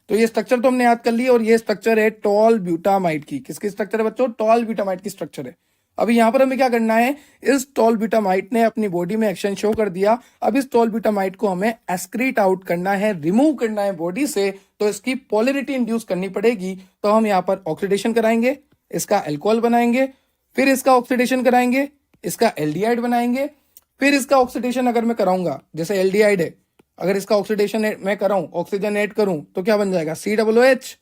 तो ये स्ट्रक्चर तो हमने याद कर लिया, और ये स्ट्रक्चर है टॉल ब्यूटामाइड की। किसकी स्ट्रक्चर है बच्चों, टॉल ब्यूटामाइड की स्ट्रक्चर है। अभी यहां पर हमें क्या करना है, इस टॉल ब्यूटामाइड ने अपनी बॉडी में एक्शन शो कर दिया, अब इस टॉल ब्यूटामाइड को हमें एक्सक्रीट आउट करना है, रिमूव करना है बॉडी से, तो इसकी पोलरिटी इंड्यूस करनी पड़ेगी। तो हम यहाँ पर ऑक्सीडेशन कराएंगे, इसका अल्कोहल बनाएंगे, फिर इसका ऑक्सीडेशन कराएंगे, इसका एल्डिहाइड बनाएंगे, फिर इसका ऑक्सीडेशन अगर मैं कराऊंगा, जैसे एल्डिहाइड है, अगर इसका ऑक्सीडेशन मैं कराऊं, ऑक्सीजन ऐड करूं, तो क्या बन जाएगा, COOH,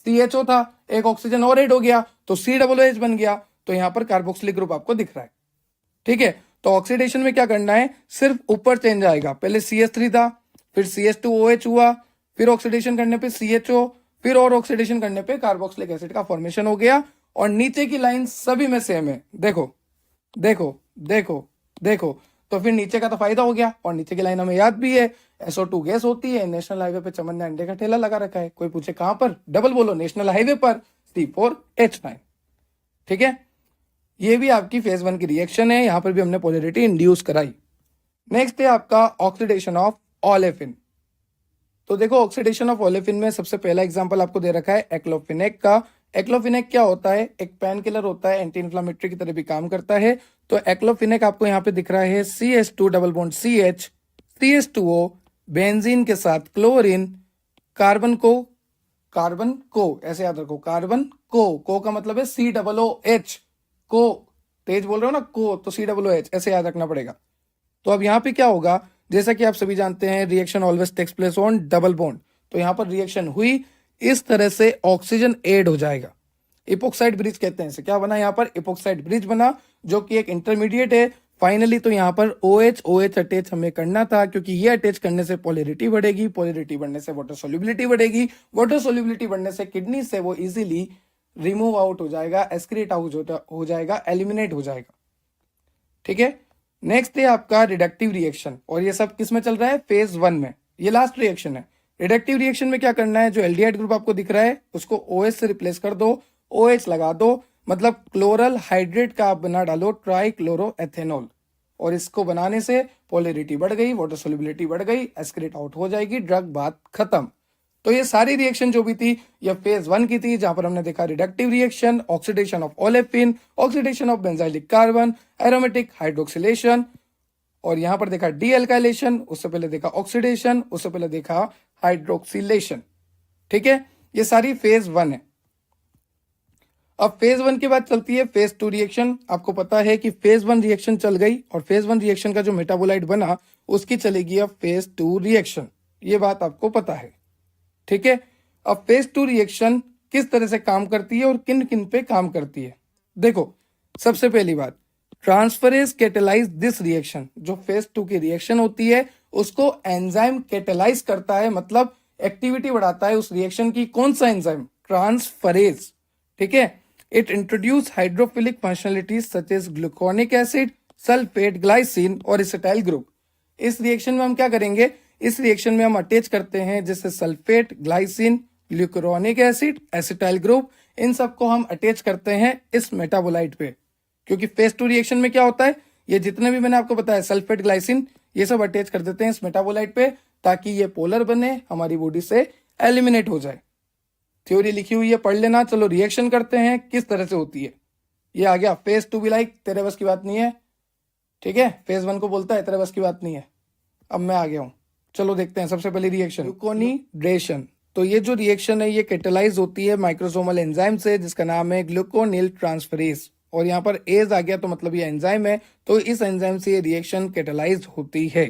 CHO था, एक ऑक्सीजन और ऐड हो गया तो COOH बन गया। तो यहां पर कार्बोक्सिलिक ग्रुप आपको दिख रहा है, ठीक है। तो ऑक्सीडेशन में क्या करना है, सिर्फ ऊपर चेंज आएगा, पहले CH3 था, फिर CH2OH हुआ, फिर ऑक्सीडेशन करने पे CHO, फिर और ऑक्सीडेशन करने पे कार्बोक्सिलिक एसिड का फॉर्मेशन हो गया, और नीचे की लाइन सभी में सेम है, देखो देखो देखो देखो। तो फिर नीचे का तो फायदा हो गया, और नीचे की लाइन हमें याद भी है, SO2 गैस होती है, नेशनल हाईवे पे चमन ने अंडे का ठेला लगा रखा है, कोई पूछे कहां पर, डबल बोलो, नेशनल हाईवे पर, C4H9, ठीक है। ये भी आपकी फेज 1 की रिएक्शन है, यहां पर भी हमने पोलैरिटी इंड्यूस कराई। नेक्स्ट है आपका ऑक्सीडेशन ऑफ ओलेफिन। तो देखो ऑक्सीडेशन ऑफ ओलेफिन में सबसे पहला एग्जांपल आपको दे रखा है एक्लोफिनेक का। एक्लोफिनेक क्या होता है, एक पेन किलर होता है, एंटी इन्फ्लामेटरी की तरह भी काम करता है। तो एक्लोफिनेक आपको यहाँ पे दिख रहा है CH2 double bond CH, CH2O, benzene के साथ क्लोरीन, कार्बन को ऐसे याद रखो, कार्बन को का मतलब है COOH, को तेज बोल रहे हो ना, को तो COOH ऐसे याद रखना पड़ेगा। तो अब यहाँ पे क्या होगा, जैसा कि आप सभी जानते हैं reaction always takes place on double bond. तो यहाँ पर रिएक्शन हुई, इस तरह से ऑक्सीजन ऐड हो जाएगा, इपोक्साइड ब्रिज कहते हैं इसे। क्या बना यहाँ पर, इपोक्साइड ब्रिज बना, जो कि एक इंटरमीडिएट है। फाइनली तो यहाँ पर OH अटैच हमें करना था, क्योंकि ये अटैच करने से पोलैरिटी बढ़ेगी, पोलैरिटी बढ़ने से वाटर सोल्यूबिलिटी बढ़ेगी, वाटर सोल्यूबिलिटी बढ़ने से किडनी से वो इजीली रिमूव आउट हो जाएगा, एक्सक्रीट आउट हो जाएगा, एलिमिनेट हो जाएगा, ठीक है। नेक्स्ट है आपका रिडक्टिव रिएक्शन, और ये सब किस में चल रहा है, फेज 1 में, ये लास्ट रिएक्शन है। रिडक्टिव रिएक्शन में क्या करना है, जो एल्डिहाइड ग्रुप आपको दिख रहा है उसको OH से रिप्लेस कर दो, OH लगा दो, मतलब क्लोरल हाइड्रेट का आप बना डालो ट्राई क्लोरो एथेनॉल, और इसको बनाने से पोलैरिटी बढ़ गई, वाटर सोल्यूबिलिटी बढ़ गई, एक्सक्रीट आउट हो जाएगी, ड्रग बात खत्म। तो ये सारी रिएक्शन जो भी थी ये फेज 1 की थी, जहां पर हमने देखा reductive reaction, oxidation of olefin, oxidation of benzylic carbon, aromatic hydroxylation, और यहां पर देखा डी एल्काइलेशन, उससे पहले देखा ऑक्सीडेशन, उससे पहले देखा हाइड्रोक्सिलेशन, ठीक है। ये सारी फेज 1 है। अब फेज 1 के बाद चलती है फेज 2 रिएक्शन। आपको पता है कि फेज 1 रिएक्शन चल गई, और फेज 1 रिएक्शन का जो मेटाबोलाइट बना उसकी चलेगी अब फेज 2 रिएक्शन, ये बात आपको पता है, ठीक है। अब फेज 2 रिएक्शन किस तरह से काम करती है और किन किन पे काम करती है, देखो सबसे पहली बात, ट्रांसफरेज कैटेलाइज दिस रिएक्शन। जो फेज 2 की रिएक्शन होती है उसको एंजाइम कैटेलाइज करता है, मतलब एक्टिविटी बढ़ाता है उस रिएक्शन की। कौन सा एंजाइम, ट्रांसफरेज, ठीक है। It introduce hydrophilic functionalities such as gluconic acid, sulphate, glycine और एसिटाइल ग्रुप। इस रिएक्शन में हम क्या करेंगे, इस रिएक्शन में हम अटैच करते हैं जैसे sulphate, glycine, glucuronic acid, acetyl group, इन सबको हम अटैच करते हैं इस मेटाबोलाइट पे। क्योंकि फेज 2 रिएक्शन में क्या होता है, ये जितने भी मैंने आपको बताया सल्फेट, ग्लाइसिन, ये सब अटैच कर देते हैं इस मेटाबोलाइट पे, ताकि ये पोलर बने, हमारी बॉडी से एलिमिनेट हो जाए। थ्योरी लिखी हुई है, पढ़ लेना। चलो रिएक्शन करते हैं किस तरह से होती है। ये आ गया फेज 2 भी, लाइक तेरे बस की बात नहीं है, ठीक है। फेज 1 को बोलता है तेरे बस की बात नहीं है। अब मैं आ गया हूं, चलो देखते हैं। सबसे पहले रिएक्शन ग्लूकोनिड्रेशन। तो ये जो रिएक्शन है ये कैटेलाइज होती है माइक्रोसोमल एंजाइम से जिसका नाम है ग्लूकोनिल ट्रांसफरेज, और यहाँ पर एज आ गया तो मतलब ये एंजाइम है, तो इस एंजाइम से ये रिएक्शन कैटेलाइज होती है।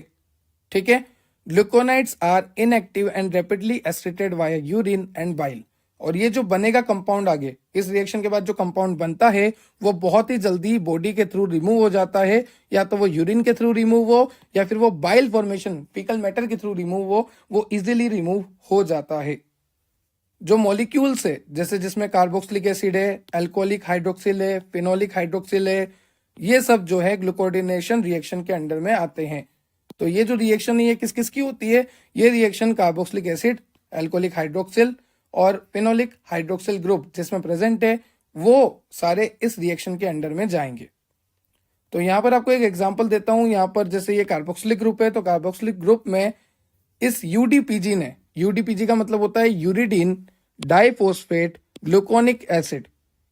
ठीक है। Glucuronides are inactive and rapidly acetated via urine and bile, और ये जो बनेगा कंपाउंड आगे इस रिएक्शन के बाद जो कंपाउंड बनता है वो बहुत ही जल्दी बॉडी के थ्रू रिमूव हो जाता है, या तो वो यूरिन के थ्रू रिमूव हो या फिर वो बाइल फॉर्मेशन फीकल मैटर के थ्रू रिमूव हो, वो इजीली रिमूव हो जाता है। जो मॉलिक्यूल्स है जैसे जिसमें कार्बोक्सिलिक एसिड है, अल्कोहलिक हाइड्रोक्सिल है, फिनोलिक हाइड्रोक्सिल है, ये सब जो है ग्लूकोर्डिनेशन रिएक्शन के अंडर में आते हैं। तो ये जो रिएक्शन है ये किस किस की होती है? ये reaction carboxylic acid, alcoholic hydroxyl और फिनोलिक हाइड्रोक्सिल ग्रुप जिसमें प्रेजेंट है वो सारे इस रिएक्शन के अंडर में जाएंगे। तो यहाँ पर आपको एक एग्जांपल देता हूँ। यहाँ पर जैसे ये कार्बोक्सिलिक ग्रुप है, तो कार्बोक्सिलिक ग्रुप में इस यूडीपीजी ने, यूडीपीजी का मतलब होता है यूरिडीन डाइफॉस्फेट ग्लूकोनिक एसिड,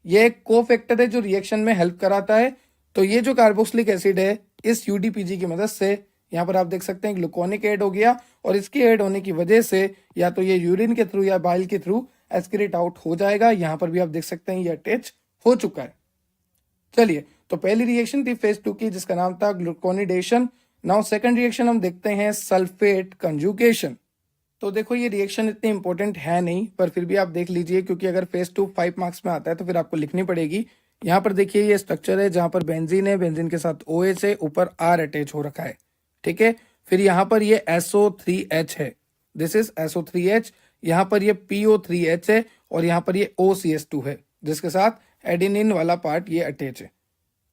ये एक कोफैक्टर है जो रिएक्शन में हेल्प कराता है। तो ये जो कार्बोक्सिलिक एसिड है इस यूडीपीजी की मदद से यहाँ पर आप देख सकते हैं ग्लूकोनिक ऐड हो गया, और इसके ऐड होने की वजह से या तो ये यूरिन के थ्रू या बाइल के थ्रू एस्क्रीट आउट हो जाएगा। यहाँ पर भी आप देख सकते हैं ये अटैच हो चुका है। चलिए, तो पहली रिएक्शन थी फेज 2 की जिसका नाम था ग्लूकोनिडेशन। नाउ सेकंड रिएक्शन हम देखते हैं सल्फेट कंजुगेशन। तो देखो ये रिएक्शन इतनी इंपॉर्टेंट है नहीं, पर फिर भी आप देख लीजिए क्योंकि अगर फेज 2 5 मार्क्स में आता है तो फिर आपको लिखनी पड़ेगी। यहाँ पर देखिए ये स्ट्रक्चर है जहां पर बेंजीन है, बेंजीन के साथ OH है, ऊपर R अटैच हो रखा है। ठीक है। फिर यहाँ पर ये SO3H है, दिस इज SO3H। यहाँ पर ये PO3H है और यहाँ पर ये OCH2 है जिसके साथ एडेनिन वाला पार्ट ये अटैच है।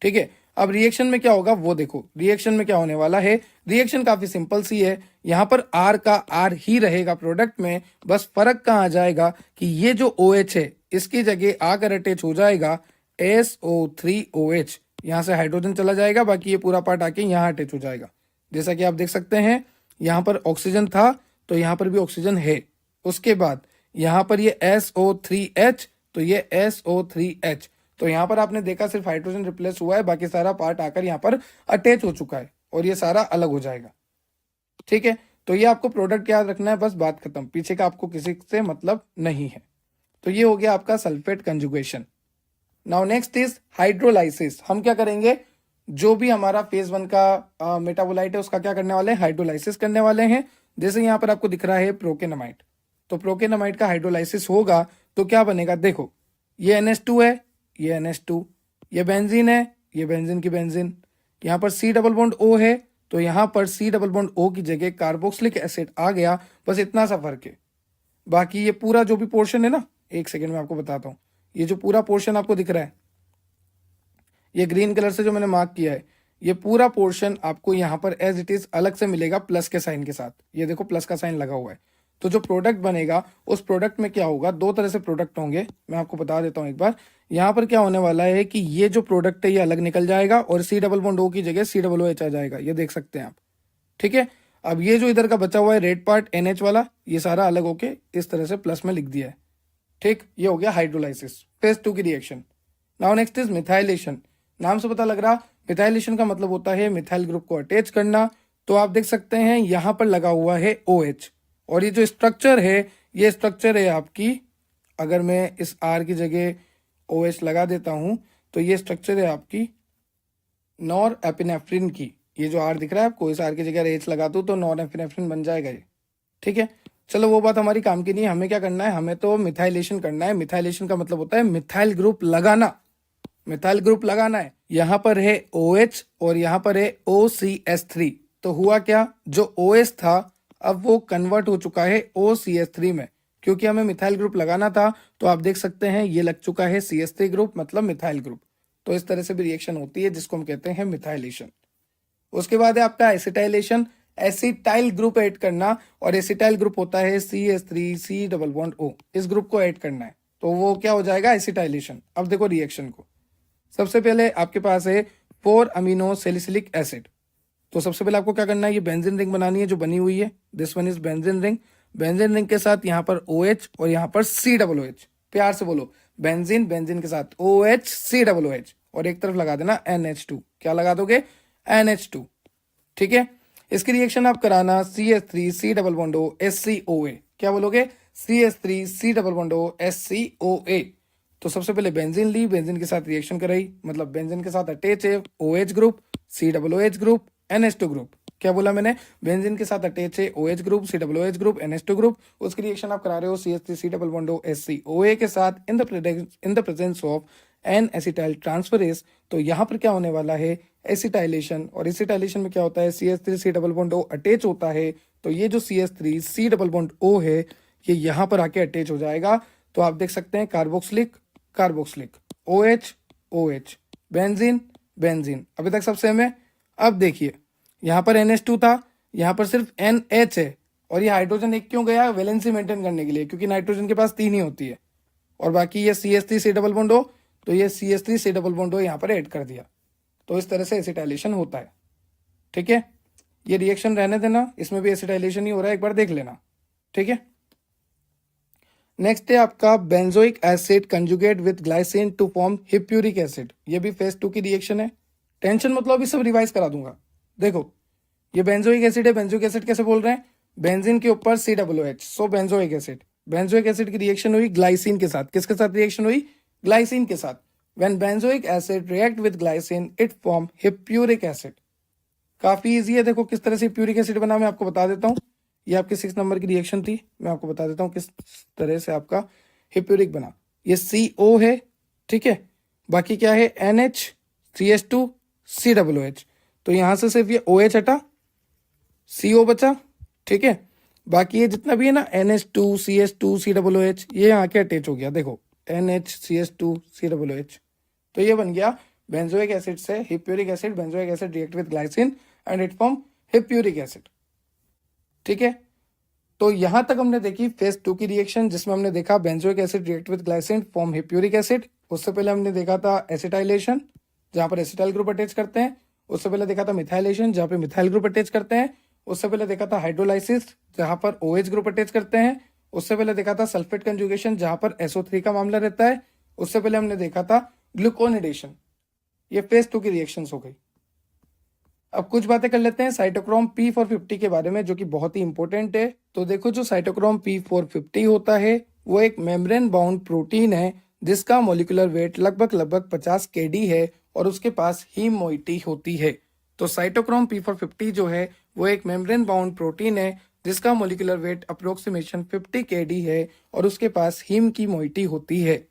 ठीक है। अब रिएक्शन में क्या होगा वो देखो, रिएक्शन में क्या होने वाला है। रिएक्शन काफी सिंपल सी है, यहाँ पर R का R ही रहेगा प्रोडक्ट में, बस फर्क कहाँ आ जाएगा कि ये जो OH है इसकी जगह आकर अटैच हो जाएगा SO3OH, यहाँ से हाइड्रोजन चला जाएगा, बाकी ये पूरा पार्ट आके यहाँ अटैच हो जाएगा। जैसा कि आप देख सकते हैं यहाँ पर ऑक्सीजन था तो यहाँ पर भी ऑक्सीजन है। उसके बाद यहाँ पर ये SO3H, तो ये SO3H, तो यहाँ पर आपने देखा सिर्फ हाइड्रोजन रिप्लेस हुआ है, बाकी सारा पार्ट आकर यहाँ पर अटैच हो चुका है और ये सारा अलग हो जाएगा। ठीक है। तो ये आपको प्रोडक्ट याद रखना है, बस बात खत्म, पीछे का आपको किसी से मतलब नहीं है। तो ये हो गया आपका sulphate conjugation. Now next is hydrolysis. हम क्या करेंगे, जो भी हमारा फेज 1 का मेटाबोलाइट है उसका क्या करने वाले हैं, हाइड्रोलाइसिस करने वाले हैं। जैसे यहाँ पर आपको दिख रहा है प्रोकेनामाइड, तो प्रोकेनामाइड का हाइड्रोलाइसिस होगा तो क्या बनेगा, देखो ये NH2 है, ये NH2, ये बेंजीन है, ये बेंजीन की बेंजीन, यहाँ पर C डबल बॉन्ड O है, तो यहाँ पर C डबल बॉन्ड O की जगह कार्बोक्सिलिक एसिड आ गया, बस इतना सा फर्क है। बाकी ये पूरा जो भी पोर्शन है ना, एक सेकेंड में आपको बताता हूँ, ये जो पूरा पोर्शन आपको दिख रहा है, ये ग्रीन कलर से जो मैंने मार्क किया है, ये पूरा पोर्शन आपको यहाँ पर एज इट इज अलग से मिलेगा प्लस के साइन के साथ। ये देखो प्लस का साइन लगा हुआ है। तो जो प्रोडक्ट बनेगा उस प्रोडक्ट में क्या होगा, दो तरह से प्रोडक्ट होंगे, मैं आपको बता देता हूँ एक बार। यहाँ पर क्या होने वाला है कि ये जो प्रोडक्ट है ये अलग निकल जाएगा और C डबल बॉन्ड O की जगह COOH आ जाएगा, ये देख सकते हैं आप। ठीक है। अब ये जो इधर का बचा हुआ है रेड पार्ट NH वाला, ये सारा अलग होके इस तरह से प्लस में लिख दिया है। ठीक, ये हो गया हाइड्रोलाइसिस, फेज 2 की reaction. Now next is methylation. नाम से पता लग रहा, मिथाइलेशन का मतलब होता है मिथाइल ग्रुप को अटैच करना। तो आप देख सकते हैं यहाँ पर लगा हुआ है OH, और ये जो स्ट्रक्चर है ये स्ट्रक्चर है आपकी, अगर मैं इस R की जगह OH लगा देता हूं तो ये स्ट्रक्चर है आपकी नॉर एपिनेफ्रिन की। ये जो R दिख रहा है आपको, इस R की जगह H लगा दूं तो नॉर एपिनेफ्रिन बन जाएगा ये। ठीक है। चलो वो बात हमारी काम की नहीं है, हमें क्या करना है, हमें तो मिथाइलेशन करना है। मिथाइलेशन का मतलब होता है मिथाइल ग्रुप लगाना, मिथाइल ग्रुप लगाना है। यहाँ पर है OH और यहाँ पर है OCH3। तो हुआ क्या, जो OH था अब वो कन्वर्ट हो चुका है OCH3 में, क्योंकि हमें मिथाइल ग्रुप लगाना था। तो आप देख सकते हैं ये लग चुका है CH3 ग्रुप, मतलब मिथाइल ग्रुप। तो इस तरह से भी रिएक्शन होती है जिसको हम कहते हैं मिथाइलेशन। उसके बाद है आपका एसिटाइलेशन, एसिटाइल ग्रुप ऐड करना, और एसिटाइल ग्रुप होता है CH3 C double bond O, इस ग्रुप को ऐड करना है, तो वो क्या हो जाएगा, एसिटाइलेशन। अब देखो रिएक्शन को, सबसे पहले आपके पास है 4 अमीनो सैलिसिलिक एसिड। तो सबसे पहले आपको क्या करना है, ये बेंजीन रिंग बनानी है जो बनी हुई है, this one is benzene ring. Benzene ring के साथ यहाँ पर OH और यहाँ पर COOH, प्यार से बोलो, बेंजीन, बेंजीन के साथ OH COOH, और एक तरफ लगा देना NH2। क्या लगा दोगे, NH2। ठीक है। इसकी रिएक्शन आप कराना CH3 C double bond O SCOA, क्या बोलोगे, CH3C++O SCOA। तो सबसे पहले बेंजीन ली, बेंजीन के साथ रिएक्शन कराई, मतलब बेंजीन के साथ अटैच है OH group, COOH group, NH2 group. क्या बोला मैंने? बेंजीन के साथ अटैच है OH group, COOH group, NH2 group. उसकी रिएक्शन आप करा रहे हो CH3C++O SCOA के साथ in the presence of N acetyl transferase. तो यहाँ पर क्या होने वाला है? एसिटाइलेशन। और एसिटाइलेशन में क्या होता है? CH3C++O अटैच होता है। तो ये जो CH3C++O है ये यहाँ पर आके अटैच हो जाएगा। तो आप देख सकते हैं carboxylic carboxylic, OH OH, benzene benzene. अभी तक सब सेम है। अब देखिए यहाँ पर NH2 था, यहाँ पर सिर्फ NH है। और ये हाइड्रोजन एक क्यों गया? वैलेंसी मेंटेन करने के लिए, क्योंकि नाइट्रोजन के पास 3 ही होती है। और बाकी ये CH3C++O, तो ये CH3C++O यहाँ पर ऐड कर दिया। तो इस तरह से एसिटाइलेशन होता है। ठीक है, ये रिएक्शन रहने देना, इसमें भी एसिटाइलेशन ही हो रहा है, एक बार देख लेना। ठीक है, नेक्स्ट है आपका benzoic acid conjugate with glycine to form hippuric acid. ये भी फेज 2 की रिएक्शन है। टेंशन मतलब अभी सब रिवाइज करा दूंगा। देखो ये बेंजोइक एसिड है। बेंजोइक एसिड कैसे बोल रहे हैं? बेंजीन के ऊपर COOH, so benzoic acid. Benzoic acid की रिएक्शन हुई ग्लाइसिन के साथ। किसके साथ रिएक्शन हुई? ग्लाइसिन के साथ। When benzoic acid react with glycine it form hippuric acid. काफी इजी है। देखो किस तरह से हिप्यूरिक एसिड बना, मैं आपको बता देता हूँ। ये आपके 6 नंबर की रिएक्शन थी, मैं आपको बता देता हूँ किस तरह से आपका हिप्यूरिक बना। ये CO है, ठीक है। बाकी क्या है? NH CH2 COOH। तो यहां से सिर्फ ये OH हटा, CO बचा, ठीक है। बाकी ये जितना भी है ना NH2 CH2 COOH, ये यहाँ के अटैच हो गया। देखो NH CH2 COOH, तो ये बन गया बेंजोइक एसिड से hippuric acid. Benzoic acid react with glycine and it form hippuric acid. ठीक है, तो यहां तक हमने देखी फेज 2 की रिएक्शन, जिसमें हमने देखा benzoic acid react with glycine form hippuric acid. उससे पहले हमने देखा था एसिटाइलेशन, जहां पर एसिटाइल ग्रुप अटैच करते हैं। उससे पहले देखा था मिथाइलेशन, जहां पर मिथाइल ग्रुप अटैच करते हैं। उससे पहले देखा था हाइड्रोलाइसिस, जहां पर OH ग्रुप अटैच करते हैं। उससे पहले देखा था सल्फेट कंजुगेशन, जहां पर SO3 का मामला रहता है। उससे पहले हमने देखा था ग्लूकोनिडेशन। ये फेज 2 की रिएक्शंस हो गई। अब कुछ बातें कर लेते हैं साइटोक्रोम P450 के बारे में, जो कि बहुत ही इंपॉर्टेंट है। तो देखो जो साइटोक्रोम P450 होता है वो एक मेम्ब्रेन बाउंड प्रोटीन है, जिसका मोलिकुलर वेट लगभग 50 kd है और उसके पास हीम मोइटी होती है। तो साइटोक्रोम P450 जो है वो एक मेम्ब्रेन बाउंड प्रोटीन है, जिसका मोलिकुलर वेट अप्रोक्सीमेशन 50 kd है और उसके पास हीम की मोइटी होती है।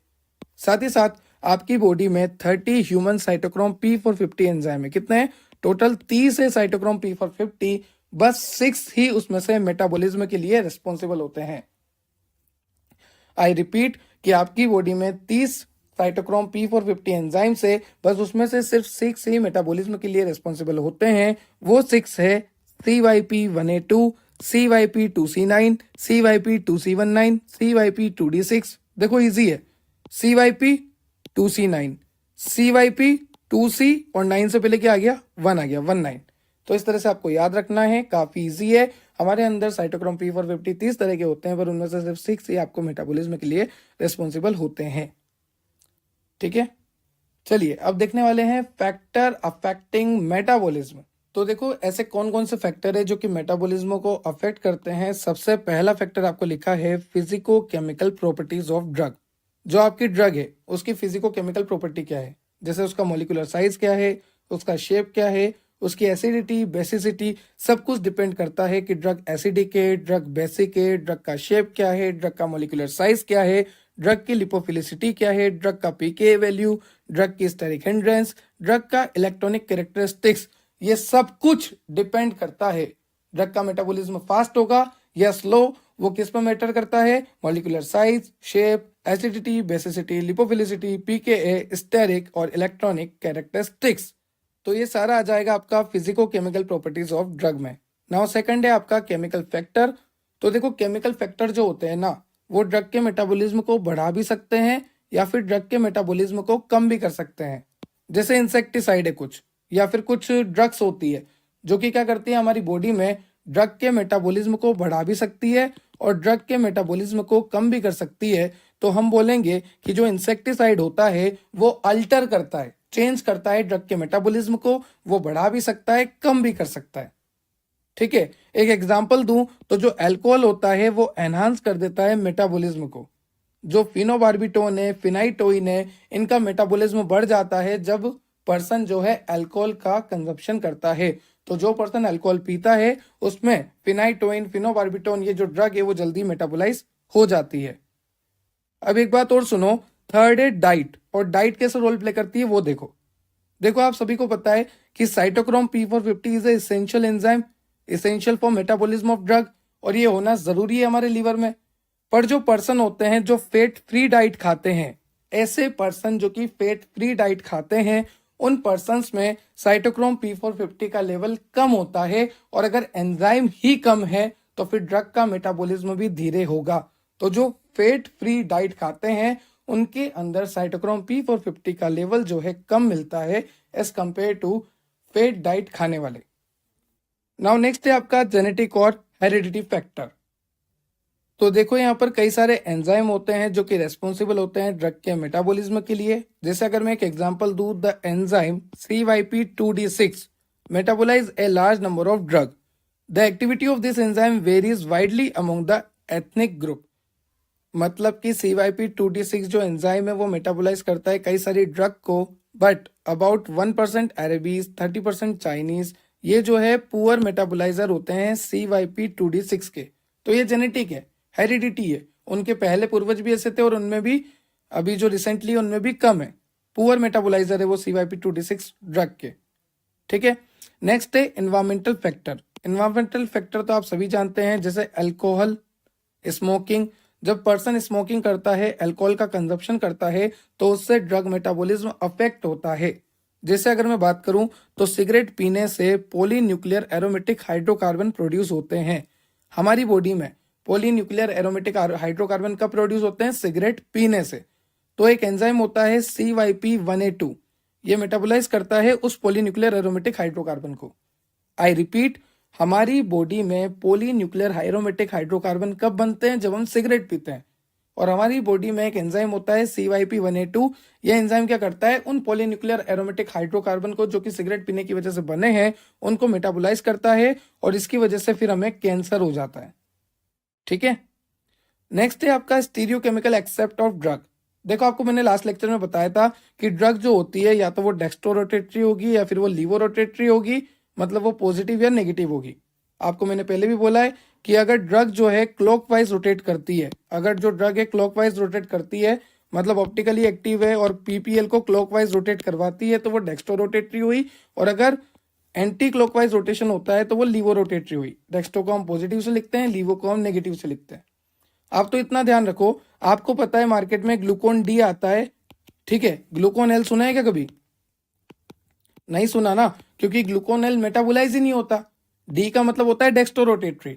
साथ ही साथ आपकी बॉडी में 30 ह्यूमन साइटोक्रोम P450 एंजाइम है। कितने हैं? टोटल 30 है साइटोक्रोम P450, बस 6 ही उसमें से मेटाबॉलिज्म के लिए रिस्पॉन्सिबल होते हैं। आई रिपीट कि आपकी बॉडी में 30 साइटोक्रोम P450 एंजाइम से, बस उसमें से सिर्फ 6 ही मेटाबॉलिज्म के लिए रिस्पॉन्सिबल होते हैं। वो 6 है CYP1A2, CYP2C9, CYP2C19, CYP2D6। देखो इजी है, CYP2C9, CYP2C और 9 से पहले क्या आ गया? 1 आ गया, 19। तो इस तरह से आपको याद रखना है, काफी इजी है। हमारे अंदर साइटोक्रोम P450 30 तरह के होते हैं, पर उनमें से सिर्फ 6 ही आपको मेटाबॉलिज्म के लिए रिस्पॉन्सिबल होते हैं। ठीक है, चलिए अब देखने वाले हैं फैक्टर अफेक्टिंग मेटाबॉलिज्म। तो देखो ऐसे कौन कौन से फैक्टर है जो कि मेटाबॉलिज्म को अफेक्ट करते हैं। सबसे पहला फैक्टर आपको लिखा है physico chemical properties of drug. जो आपकी ड्रग है उसकी फिजिको केमिकल प्रॉपर्टी क्या है, जैसे उसका मोलिकुलर साइज क्या है, उसका शेप क्या है, उसकी एसिडिटी बेसिसिटी, सब कुछ डिपेंड करता है कि ड्रग एसिडिक है, ड्रग बेसिक है, ड्रग का शेप क्या है, ड्रग का मोलिकुलर साइज क्या है, ड्रग की लिपोफिलिसिटी क्या है, ड्रग का पीके वैल्यू, ड्रग की स्टेरिक हिंड्रेंस, ड्रग का इलेक्ट्रॉनिक कैरेक्टरिस्टिक्स, ये सब कुछ डिपेंड करता है। ड्रग का मेटाबॉलिज्म फास्ट होगा या स्लो, वो किस पर मैटर करता है? Molecular size, shape, acidity, basicity, lipophilicity, pKa, steric और इलेक्ट्रॉनिक कैरेक्टरिस्टिक्स। तो ये सारा आ जाएगा आपका physico chemical properties of drug में। नाउ सेकंड है आपका केमिकल फैक्टर। तो देखो केमिकल फैक्टर जो होते हैं ना, वो ड्रग के मेटाबॉलिज्म को बढ़ा भी सकते हैं या फिर ड्रग के मेटाबॉलिज्म को कम भी कर सकते हैं। जैसे इंसेक्टिसाइड है कुछ, या फिर कुछ ड्रग्स होती है जो कि क्या करती है, हमारी बॉडी में ड्रग के मेटाबॉलिज्म को बढ़ा भी सकती है और ड्रग के मेटाबॉलिज्म को कम भी कर सकती है। तो हम बोलेंगे कि जो इंसेक्टिसाइड होता है वो अल्टर करता है, चेंज करता है ड्रग के मेटाबॉलिज्म को, वो बढ़ा भी सकता है, कम भी कर सकता है। ठीक है, एक एग्जांपल दूं तो जो अल्कोहल होता है वो एनहांस कर देता है मेटाबॉलिज्म को। जो फिनोबार्बिटोन है, फिनाइटोइन है, इनका मेटाबॉलिज्म बढ़ जाता है जब पर्सन जो है अल्कोहल का कंजप्शन करता है। तो जो पर्सन अल्कोहल पीता है उसमें फिनाइटोइन, फिनोबार्बिटोन ये जो ड्रग है वो जल्दी मेटाबोलाइज हो जाती है। अब एक बात और सुनो, थर्ड है डाइट। और डाइट कैसे रोल प्ले करती है वो देखो। देखो आप सभी को पता है कि cytochrome P450 is essential enzyme, essential for metabolism of drug, और ये होना जरूरी है हमारे लीवर में। पर जो पर्सन होते हैं जो फेट फ्री डाइट खाते हैं, ऐसे पर्सन जो कि फेट फ्री डाइट खाते हैं, उन पर्सन्स में साइटोक्रोम P450 का लेवल कम होता है। और अगर एंजाइम ही कम है तो फिर ड्रग का मेटाबॉलिज्म भी धीरे होगा। तो जो फेट फ्री डाइट खाते हैं उनके अंदर साइटोक्रोम P450 का लेवल जो है कम मिलता है as compare to fat diet खाने वाले। नाउ नेक्स्ट है आपका जेनेटिक और हेरिडिटी फैक्टर। तो देखो यहाँ पर कई सारे एंजाइम होते हैं जो कि रेस्पॉन्सिबल होते हैं ड्रग के मेटाबॉलिज्म के लिए। जैसे अगर मैं एक एग्जांपल दूं, the enzyme CYP2D6 metabolise a large number of drug. The activity of this enzyme varies widely among the ethnic group. मतलब कि CYP2D6 जो एंजाइम है वो मेटाबोलाइज करता है कई सारी ड्रग को, बट अबाउट 1% अरेबीज, 30% चाइनीज, ये जो है पुअर मेटाबोलाइजर होते हैं CYP2D6 के। तो ये जेनेटिक है, हेरिडिटी है। उनके पहले पूर्वज भी ऐसे थे और उनमें भी अभी जो रिसेंटली उनमें भी कम है, पुअर मेटाबोलाइजर है वो CYP2D6 ड्रग के। ठीक है, नेक्स्ट है एनवायरमेंटल फैक्टर। एनवायरमेंटल फैक्टर तो आप सभी जानते हैं, जैसे अल्कोहल, स्मोकिंग। जब पर्सन स्मोकिंग करता है, अल्कोहल का कंजप्शन करता है, तो उससे ड्रग मेटाबॉलिज्म अफेक्ट होता है। जैसे अगर मैं बात करूं तो सिगरेट पीने से पॉलीन्यूक्लियर एरोमेटिक हाइड्रोकार्बन प्रोड्यूस होते हैं। हमारी बॉडी में पॉलीन्यूक्लियर एरोमेटिक हाइड्रोकार्बन कब प्रोड्यूस होते हैं? सिगरेट पीने से। तो एक एंजाइम होता है CYP1A2, ये मेटाबोलाइज करता है उस पॉलीन्यूक्लियर एरोमेटिक हाइड्रोकार्बन को। आई रिपीट, हमारी बॉडी में पॉलीन्यूक्लियर एरोमेटिक हाइड्रोकार्बन कब बनते हैं? जब हम सिगरेट पीते हैं। और हमारी बॉडी में एक एंजाइम होता है CYP1A2, यह एंजाइम क्या करता है? उन पॉलीन्यूक्लियर एरोमेटिक हाइड्रोकार्बन को जो कि सिगरेट पीने की वजह से बने हैं उनको मेटाबोलाइज करता है, और इसकी वजह से फिर हमें कैंसर हो जाता है। ठीक है, नेक्स्ट है आपका स्टीरियोकेमिकल एक्सेप्ट ऑफ ड्रग। देखो आपको मैंने लास्ट लेक्चर में बताया था कि ड्रग जो होती है या तो वो डेक्स्ट्रोरोटेटरी होगी या फिर वो लीवोरोटेटरी होगी, मतलब वो पॉजिटिव या नेगेटिव होगी। आपको मैंने पहले भी बोला है कि अगर ड्रग जो है क्लॉकवाइज रोटेट करती है, अगर जो ड्रग है क्लॉकवाइज रोटेट करती है, मतलब ऑप्टिकली एक्टिव है और PPL को क्लॉकवाइज रोटेट करवाती है, तो वो डेक्स्ट्रोरोटेटरी हुई। और अगर एंटी क्लॉकवाइज रोटेशन होता है तो वो लीवोरोटेटरी हुई। डेक्स्ट्रो को हम पॉजिटिव से लिखते हैं, लीवो को हम नेगेटिव से लिखते हैं। आप तो इतना ध्यान रखो, आपको पता है मार्केट में ग्लूकोन डी आता है, ठीक है। ग्लूकोन एल सुना है क्या कभी? नहीं सुना ना, क्योंकि ग्लूकोन एल मेटाबोलाइज ही नहीं होता। डी का मतलब होता है डेक्स्ट्रोरोटेटरी।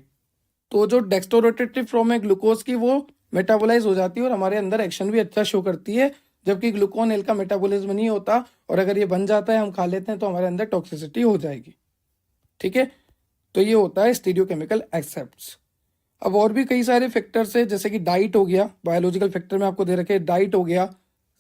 तो जो डेक्स्ट्रोरोटेटरी फॉर्म है ग्लूकोज की वो मेटाबोलाइज हो जाती है और हमारे अंदर एक्शन भी अच्छा शो करती है, जबकि ग्लूकोन एल का मेटाबॉलिज्म नहीं होता। और अगर ये बन जाता है, हम खा लेते हैं, तो हमारे अंदर टॉक्सिसिटी हो जाएगी। ठीक है, तो ये होता है स्टीरियोकेमिकल एक्सेप्ट्स। अब और भी कई सारे फैक्टर्स है, जैसे कि डाइट हो गया, बायोलॉजिकल फैक्टर में आपको दे रखे, डाइट हो गया,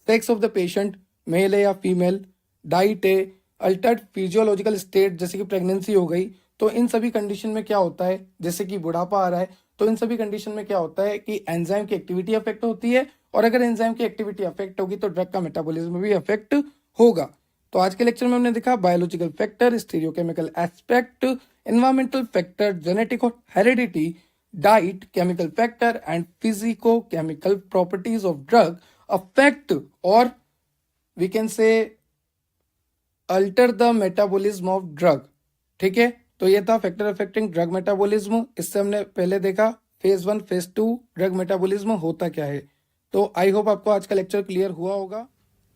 sex of the patient, male है या फीमेल, डाइट है, अल्टर्ड फिजियोलॉजिकल स्टेट जैसे कि प्रेगनेंसी हो गई। तो इन सभी कंडीशन में क्या होता है, जैसे कि बुढ़ापा आ रहा है, तो इन सभी कंडीशन में क्या होता है कि एंजाइम की एक्टिविटी अफेक्ट होती है, और अगर एंजाइम की एक्टिविटी अफेक्ट होगी तो ड्रग का मेटाबॉलिज्म भी अफेक्ट होगा। तो आज के लेक्चर में हमने देखा biological factor, stereochemical aspect, environmental factor, genetic और heredity, diet, chemical factor and physico chemical properties of drug affect और we can say alter the metabolism of drug. ठीक है, तो ये था फैक्टर अफेक्टिंग ड्रग मेटाबॉलिज्म। इससे हमने पहले देखा फेज 1 फेज 2 ड्रग मेटाबॉलिज्म होता क्या है। तो आई होप आपको आज का लेक्चर क्लियर हुआ होगा।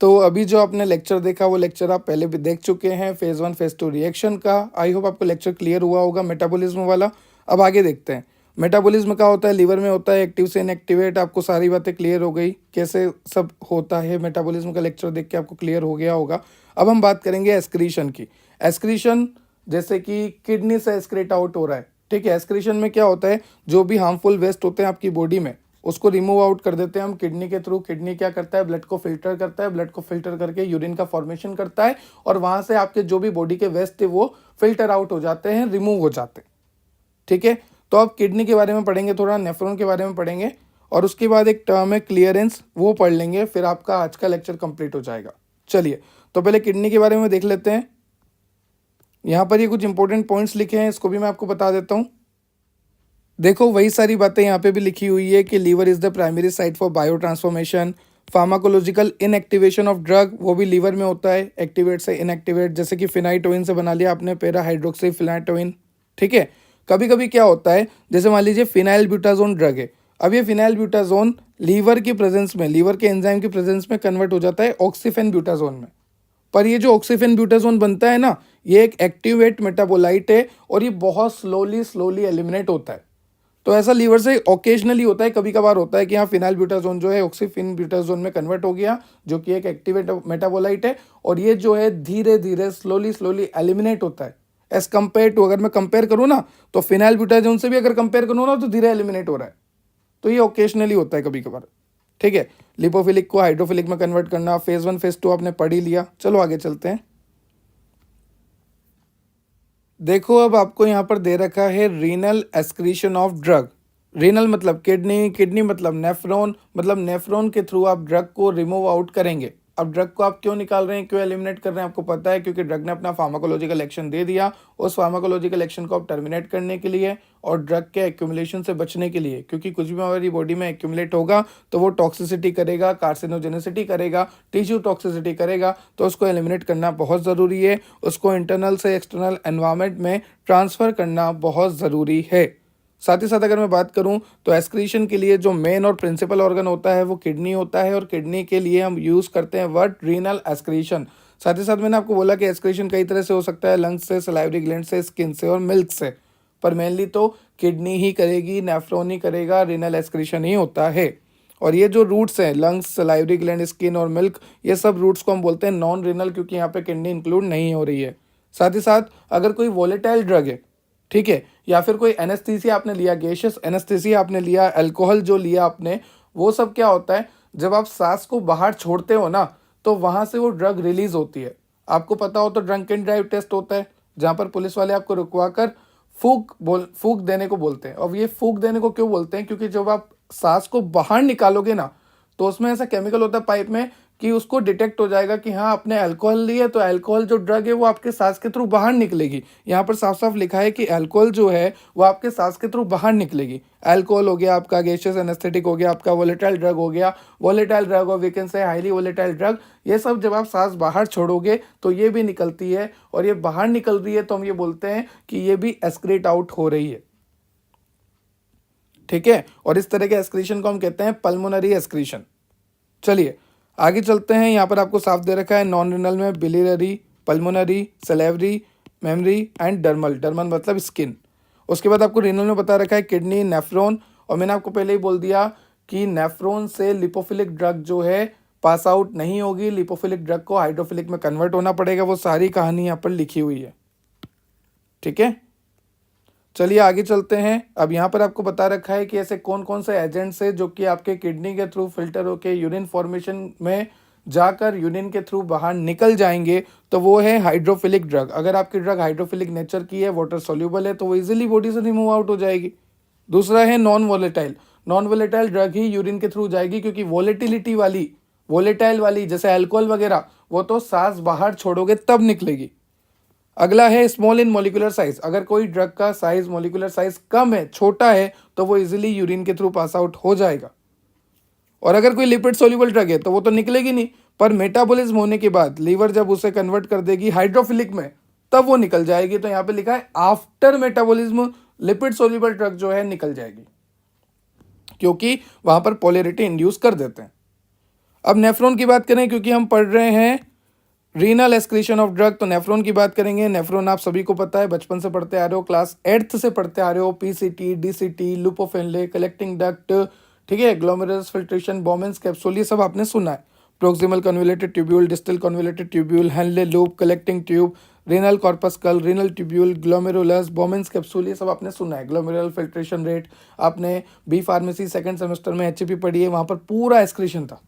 तो अभी जो आपने लेक्चर देखा वो लेक्चर आप पहले भी देख चुके हैं, फेज 1 फेज 2 रिएक्शन का। आई होप आपको लेक्चर क्लियर हुआ होगा मेटाबॉलिज्म वाला। अब आगे देखते हैं मेटाबॉलिज्म का होता है, लीवर में होता है, एक्टिव से इनएक्टिवेट। आपको सारी बातें क्लियर हो गई, कैसे सब होता है मेटाबॉलिज्म का लेक्चर देख के आपको क्लियर हो गया होगा। अब हम बात करेंगे एस्क्रीशन की। एस्क्रीशन जैसे कि किडनी से एस्क्रेट आउट हो रहा है, ठीक है। एस्क्रीशन में क्या होता है, जो भी हार्मफुल वेस्ट होते हैं आपकी बॉडी में उसको रिमूव आउट कर देते हैं हम किडनी के थ्रू। किडनी क्या करता है, ब्लड को फिल्टर करता है, ब्लड को फिल्टर करके यूरिन का फॉर्मेशन करता है, और वहां से आपके जो भी बॉडी के वेस्ट है वो फिल्टर आउट हो जाते हैं, रिमूव हो जाते हैं। ठीक है। तो अब किडनी के बारे में पढ़ेंगे, थोड़ा नेफ्रॉन के बारे में पढ़ेंगे, और उसके बाद एक टर्म है क्लियरेंस, वो पढ़ लेंगे, फिर आपका आज का लेक्चर कंप्लीट हो जाएगा। चलिए, तो पहले किडनी के बारे में देख लेते हैं। यहाँ पर ये कुछ इंपॉर्टेंट पॉइंट्स लिखे हैं, इसको भी मैं आपको बता देता हूँ। देखो, वही सारी बातें यहाँ पे भी लिखी हुई है कि liver is the primary site for bio transformation, pharmacological inactivation of drug, वो भी लीवर में होता है, एक्टिवेट से इनएक्टिवेट, जैसे कि फिनाइटोइन से बना लिया आपने पैरा हाइड्रोक्सी फिनाइटोइन। ठीक है। कभी कभी क्या होता है, जैसे मान लीजिए फिनाइल ब्यूटाजोन ड्रग है, अब ये फिनाइल ब्यूटाजोन लीवर की प्रेजेंस में, लीवर के एंजाइम की प्रेजेंस में कन्वर्ट हो जाता है ऑक्सीफेन ब्यूटाजोन में। पर ये जो ऑक्सीफेन ब्यूटाजोन बनता है ना, ये एक एक्टिवेट मेटाबोलाइट है और ये बहुत स्लोली स्लोली एलिमिनेट होता है। तो ऐसा लीवर से ओकेजनली होता है, कभी कभार होता है कि हाँ फिनाइल ब्यूटाजोन जो है ऑक्सीफिन ब्यूटाजोन में कन्वर्ट हो गया, जो कि एक एक्टिवेट मेटाबोलाइट है, और ये जो है धीरे धीरे स्लोली स्लोली एलिमिनेट होता है। एज कम्पेयर टू, अगर मैं कंपेयर करूँ ना, तो फिनाइल ब्यूटाजोन से भी अगर कंपेयर करूँ ना, तो धीरे एलिमिनेट हो रहा है। तो ये ओकेजनली होता है कभी कभार। ठीक है। लिपोफिलिक को हाइड्रोफिलिक में कन्वर्ट करना, फेज 1 फेज 2 आपने पढ़ ही लिया। चलो आगे चलते हैं। देखो, अब आपको यहाँ पर दे रखा है renal excretion of drug. Renal मतलब किडनी, किडनी मतलब नेफ्रॉन, मतलब नेफ्रॉन के थ्रू आप ड्रग को रिमूव आउट करेंगे। अब ड्रग को आप क्यों निकाल रहे हैं, क्यों एलिमिनेट कर रहे हैं, आपको पता है, क्योंकि ड्रग ने अपना फार्माकोलॉजिकल एक्शन दे दिया। उस फार्माकोलॉजिकल एक्शन को आप टर्मिनेट करने के लिए और ड्रग के एक्यूमुलेशन से बचने के लिए, क्योंकि कुछ भी हमारी बॉडी में एक्यूमुलेट होगा तो वो टॉक्सिसिटी करेगा, कार्सिनोजेनिसिटी करेगा, टिश्यू टॉक्सिसिटी करेगा, तो उसको एलिमिनेट करना बहुत ज़रूरी है। उसको इंटरनल से एक्सटर्नल एनवायरनमेंट में ट्रांसफ़र करना बहुत ज़रूरी है। साथ ही साथ अगर मैं बात करूं तो एक्सक्रीशन के लिए जो मेन और प्रिंसिपल ऑर्गन होता है वो किडनी होता है, और किडनी के लिए हम यूज़ करते हैं वर्ड रीनल एक्सक्रीशन। साथ ही साथ मैंने आपको बोला कि एक्सक्रीशन कई तरह से हो सकता है, लंग्स से, सलाइवरी ग्लैंड से, स्किन से और मिल्क से, पर मेनली तो किडनी ही करेगी, नेफ्रॉन ही करेगा, रीनल एक्सक्रीशन ही होता है। और ये जो रूट्स हैं, लंग्स, सलाइवरी ग्लैंड, स्किन और मिल्क, ये सब रूट्स को हम बोलते हैं नॉन रीनल, क्योंकि यहाँ पे किडनी इंक्लूड नहीं हो रही है। साथ ही साथ अगर कोई वोलेटाइल ड्रग है, ठीक है, या फिर कोई एनेस्थीसिया आपने लिया, गैसियस एनेस्थीसिया आपने लिया, अल्कोहल जो लिया आपने, वो सब क्या होता है, जब आप सांस को बाहर छोड़ते हो ना, तो वहाँ से वो ड्रग रिलीज होती है। आपको पता हो तो ड्रंक एंड ड्राइव टेस्ट होता है, जहाँ पर पुलिस वाले आपको रुकवा कर फूक देने को बोलते हैं। और ये फूक देने को क्यों बोलते हैं, क्योंकि जब आप सांस को बाहर निकालोगे ना, तो उसमें ऐसा केमिकल होता है पाइप में कि उसको डिटेक्ट हो जाएगा कि हाँ आपने अल्कोहल ली है, तो अल्कोहल जो ड्रग है वो आपके सांस के थ्रू बाहर निकलेगी। यहाँ पर साफ साफ लिखा है कि अल्कोहल जो है वो आपके सांस के थ्रू बाहर निकलेगी। अल्कोहल हो गया आपका, गैसियस एनेस्थेटिक हो गया आपका, वोलेटाइल ड्रग हो गया, वोलेटाइल ड्रग और we can say highly volatile drug, ये सब जब आप सांस बाहर छोड़ोगे तो ये भी निकलती है, और ये बाहर निकल रही है तो हम ये बोलते हैं कि ये भी एक्सक्रीट आउट हो रही है। ठीक है। और इस तरह के एक्सक्रीशन को हम कहते हैं पल्मोनरी एक्सक्रीशन। चलिए आगे चलते हैं। यहाँ पर आपको साफ दे रखा है नॉन रिनल में biliary, pulmonary, salivary, memory and dermal. Dermal मतलब स्किन। उसके बाद आपको रिनल में बता रखा है किडनी, नेफ्रॉन, और मैंने आपको पहले ही बोल दिया कि नेफ्रॉन से लिपोफिलिक ड्रग जो है पास आउट नहीं होगी, लिपोफिलिक ड्रग को हाइड्रोफिलिक में कन्वर्ट होना पड़ेगा। वो सारी कहानी यहाँ पर लिखी हुई है। ठीक है। चलिए आगे चलते हैं। अब यहाँ पर आपको बता रखा है कि ऐसे कौन कौन से एजेंट्स है जो कि आपके किडनी के थ्रू फिल्टर होके यूरिन फॉर्मेशन में जाकर यूरिन के थ्रू बाहर निकल जाएंगे, तो वो है हाइड्रोफिलिक ड्रग। अगर आपकी ड्रग हाइड्रोफिलिक नेचर की है, वाटर सोल्यूबल है, तो वो इजीली बॉडी से रिमूव आउट हो जाएगी। दूसरा है non volatile. Non volatile drug ही यूरिन के थ्रू जाएगी, क्योंकि वोलेटिलिटी वाली, वोलेटाइल वाली जैसे अल्कोहल वगैरह, वो तो सांस बाहर छोड़ोगे तब निकलेगी। अगला है स्मॉल इन मोलिकुलर साइज। अगर कोई ड्रग का साइज, मोलिकुलर साइज कम है, छोटा है, तो वो इजीली यूरिन के थ्रू पास आउट हो जाएगा। और अगर कोई लिपिड सोल्यूबल ड्रग है तो वो तो निकलेगी नहीं, पर मेटाबॉलिज्म होने के बाद लीवर जब उसे कन्वर्ट कर देगी हाइड्रोफिलिक में, तब वो निकल जाएगी। तो यहाँ पे लिखा है after metabolism lipid soluble drug जो है निकल जाएगी, क्योंकि वहां पर पोलैरिटी इंड्यूस कर देते हैं। अब नेफ्रॉन की बात करें, क्योंकि हम पढ़ रहे हैं रीनल एक्सक्रीशन ऑफ ड्रग, तो नेफ्रॉन की बात करेंगे। नेफ्रॉन आप सभी को पता है, बचपन से पढ़ते आ रहे हो, क्लास 8th से पढ़ते आ रहे हो। पीसीटी, डीसीटी, लुपोफेनले, कलेक्टिंग डक्ट, ठीक है, ग्लोमेरुलस फिल्ट्रेशन, बोमेंस कैप्सूल, ये सब आपने सुना है। Proximal convoluted tubule, distal convoluted tubule, Henle loop, collecting tube, renal corpuscle, renal tubule, glomerulus, बोमेंस capsule, ये सब आपने सुना है। ग्लोमेरुलर फिल्ट्रेशन रेट आपने बी फार्मेसी सेकंड सेमेस्टर में एचपी पढ़ी है, वहां पर पूरा एक्सक्रीशन था।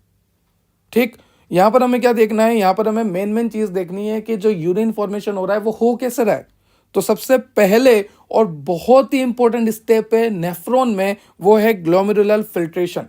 ठीक। यहाँ पर हमें क्या देखना है, यहाँ पर हमें मेन चीज देखनी है कि जो यूरिन फॉर्मेशन हो रहा है वो हो कैसे रहा है। तो सबसे पहले और बहुत ही इंपॉर्टेंट स्टेप है नेफ्रॉन में, वो है ग्लोमेरुलर फिल्ट्रेशन।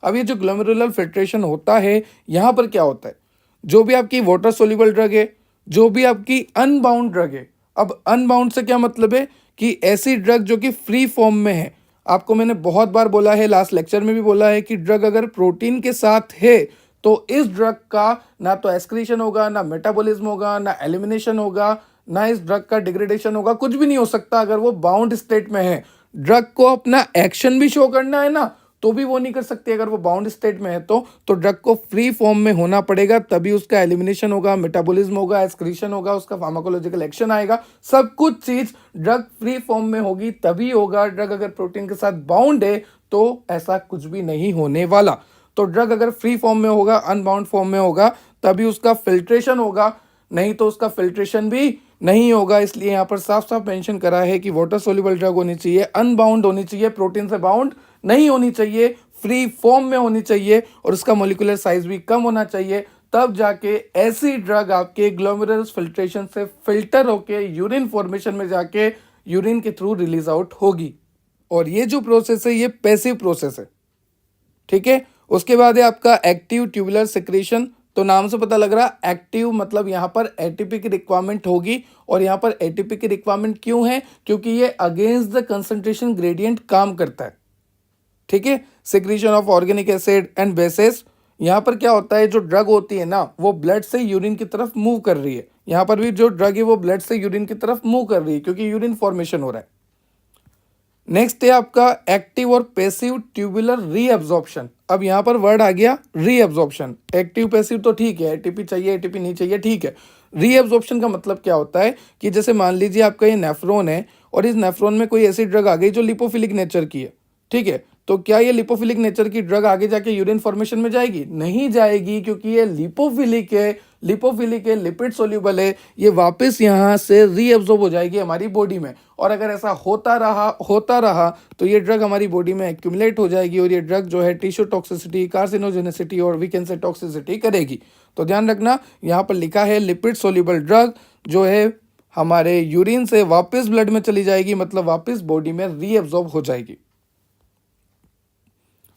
अब ये जो ग्लोमेरुलर फिल्ट्रेशन होता है, यहाँ पर क्या होता है, जो भी आपकी वाटर सोल्यूबल ड्रग है, जो भी आपकी अनबाउंड ड्रग है, अब अनबाउंड से क्या मतलब है कि ऐसी ड्रग जो कि फ्री फॉर्म में है। आपको मैंने बहुत बार बोला है, लास्ट लेक्चर में भी बोला है कि ड्रग अगर प्रोटीन के साथ है तो इस ड्रग का ना तो एक्सक्रीशन होगा, ना मेटाबॉलिज्म होगा, ना एलिमिनेशन होगा, ना इस ड्रग का डिग्रेडेशन होगा, कुछ भी नहीं हो सकता अगर वो बाउंड स्टेट में है। ड्रग को अपना एक्शन भी शो करना है ना, तो भी वो नहीं कर सकती अगर वो बाउंड स्टेट में है। तो ड्रग को फ्री फॉर्म में होना पड़ेगा, तभी उसका एलिमिनेशन होगा, मेटाबॉलिज्म होगा, एक्सक्रीशन होगा, उसका फार्माकोलॉजिकल एक्शन आएगा, सब कुछ चीज ड्रग फ्री फॉर्म में होगी तभी होगा। ड्रग अगर प्रोटीन के साथ बाउंड है तो ऐसा कुछ भी नहीं होने वाला। तो ड्रग अगर फ्री फॉर्म में होगा, अनबाउंड फॉर्म में होगा, तभी उसका फिल्ट्रेशन होगा, नहीं तो उसका फिल्ट्रेशन भी नहीं होगा। इसलिए यहाँ पर साफ साफ मेंशन करा है कि वाटर सोल्यूबल ड्रग होनी चाहिए, अनबाउंड होनी चाहिए, प्रोटीन से बाउंड नहीं होनी चाहिए, फ्री फॉर्म में होनी चाहिए, और उसका मोलिकुलर साइज भी कम होना चाहिए। तब जाके ऐसी ड्रग आपके ग्लोमेरुलर फिल्ट्रेशन से फिल्टर होके यूरिन फॉर्मेशन में जाके यूरिन के थ्रू रिलीज आउट होगी। और ये जो प्रोसेस है ये पैसिव प्रोसेस है, ठीक है। उसके बाद है आपका एक्टिव ट्यूबुलर सिक्रीशन। तो नाम से पता लग रहा एक्टिव मतलब यहाँ पर एटीपी की रिक्वायरमेंट होगी, और यहाँ पर एटीपी की रिक्वायरमेंट क्यों है, क्योंकि ये अगेंस्ट द कंसंट्रेशन ग्रेडियंट काम करता है, ठीक है। Secretion of organic acid and bases, यहाँ पर क्या होता है, जो ड्रग होती है ना वो ब्लड से यूरिन की तरफ मूव कर रही है। यहाँ पर भी जो ड्रग है वो ब्लड से यूरिन की तरफ मूव कर रही है क्योंकि यूरिन फॉर्मेशन हो रहा है। नेक्स्ट है आपका एक्टिव और पैसिव ट्यूबुलर रीअब्जॉर्प्शन। अब यहाँ पर वर्ड आ गया रीअब्जॉर्प्शन। एक्टिव पैसिव तो ठीक है, एटीपी चाहिए एटीपी नहीं चाहिए, ठीक है। रीअब्जॉर्प्शन का मतलब क्या होता है कि जैसे मान लीजिए आपका ये नेफ्रॉन है और इस नेफ्रॉन में कोई ऐसी ड्रग आ गई जो लिपोफिलिक नेचर की है, ठीक है। तो क्या ये लिपोफिलिक नेचर की ड्रग आगे जाके यूरिन फॉर्मेशन में जाएगी? नहीं जाएगी, क्योंकि ये लिपोफिलिक है, लिपिड सोल्यूबल है, ये वापस यहाँ से रीअब्जॉर्ब हो जाएगी हमारी बॉडी में। और अगर ऐसा होता रहा तो ये ड्रग हमारी बॉडी में एक्यूमुलेट हो जाएगी, और ये ड्रग जो है टिश्यू टॉक्सिसिटी, कार्सिनोजेनेसिटी और वी कैन से टॉक्सिसिटी करेगी। तो ध्यान रखना, यहाँ पर लिखा है लिपिड सोल्यूबल ड्रग जो है हमारे यूरिन से वापस ब्लड में चली जाएगी, मतलब वापस बॉडी में रीअब्जॉर्ब हो जाएगी।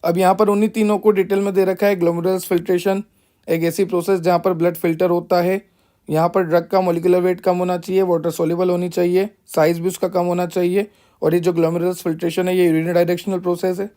अब यहाँ पर उन्हीं तीनों को डिटेल में दे रखा है। ग्लोमेरुलर फिल्ट्रेशन एक ऐसी प्रोसेस जहाँ पर ब्लड फिल्टर होता है। यहाँ पर ड्रग का मोलिकुलर वेट कम होना चाहिए, वाटर सोल्यूबल होनी चाहिए, साइज भी उसका कम होना चाहिए। और ये जो ग्लोमेरुलर फिल्ट्रेशन है ये यूनिडायरेक्शनल प्रोसेस है,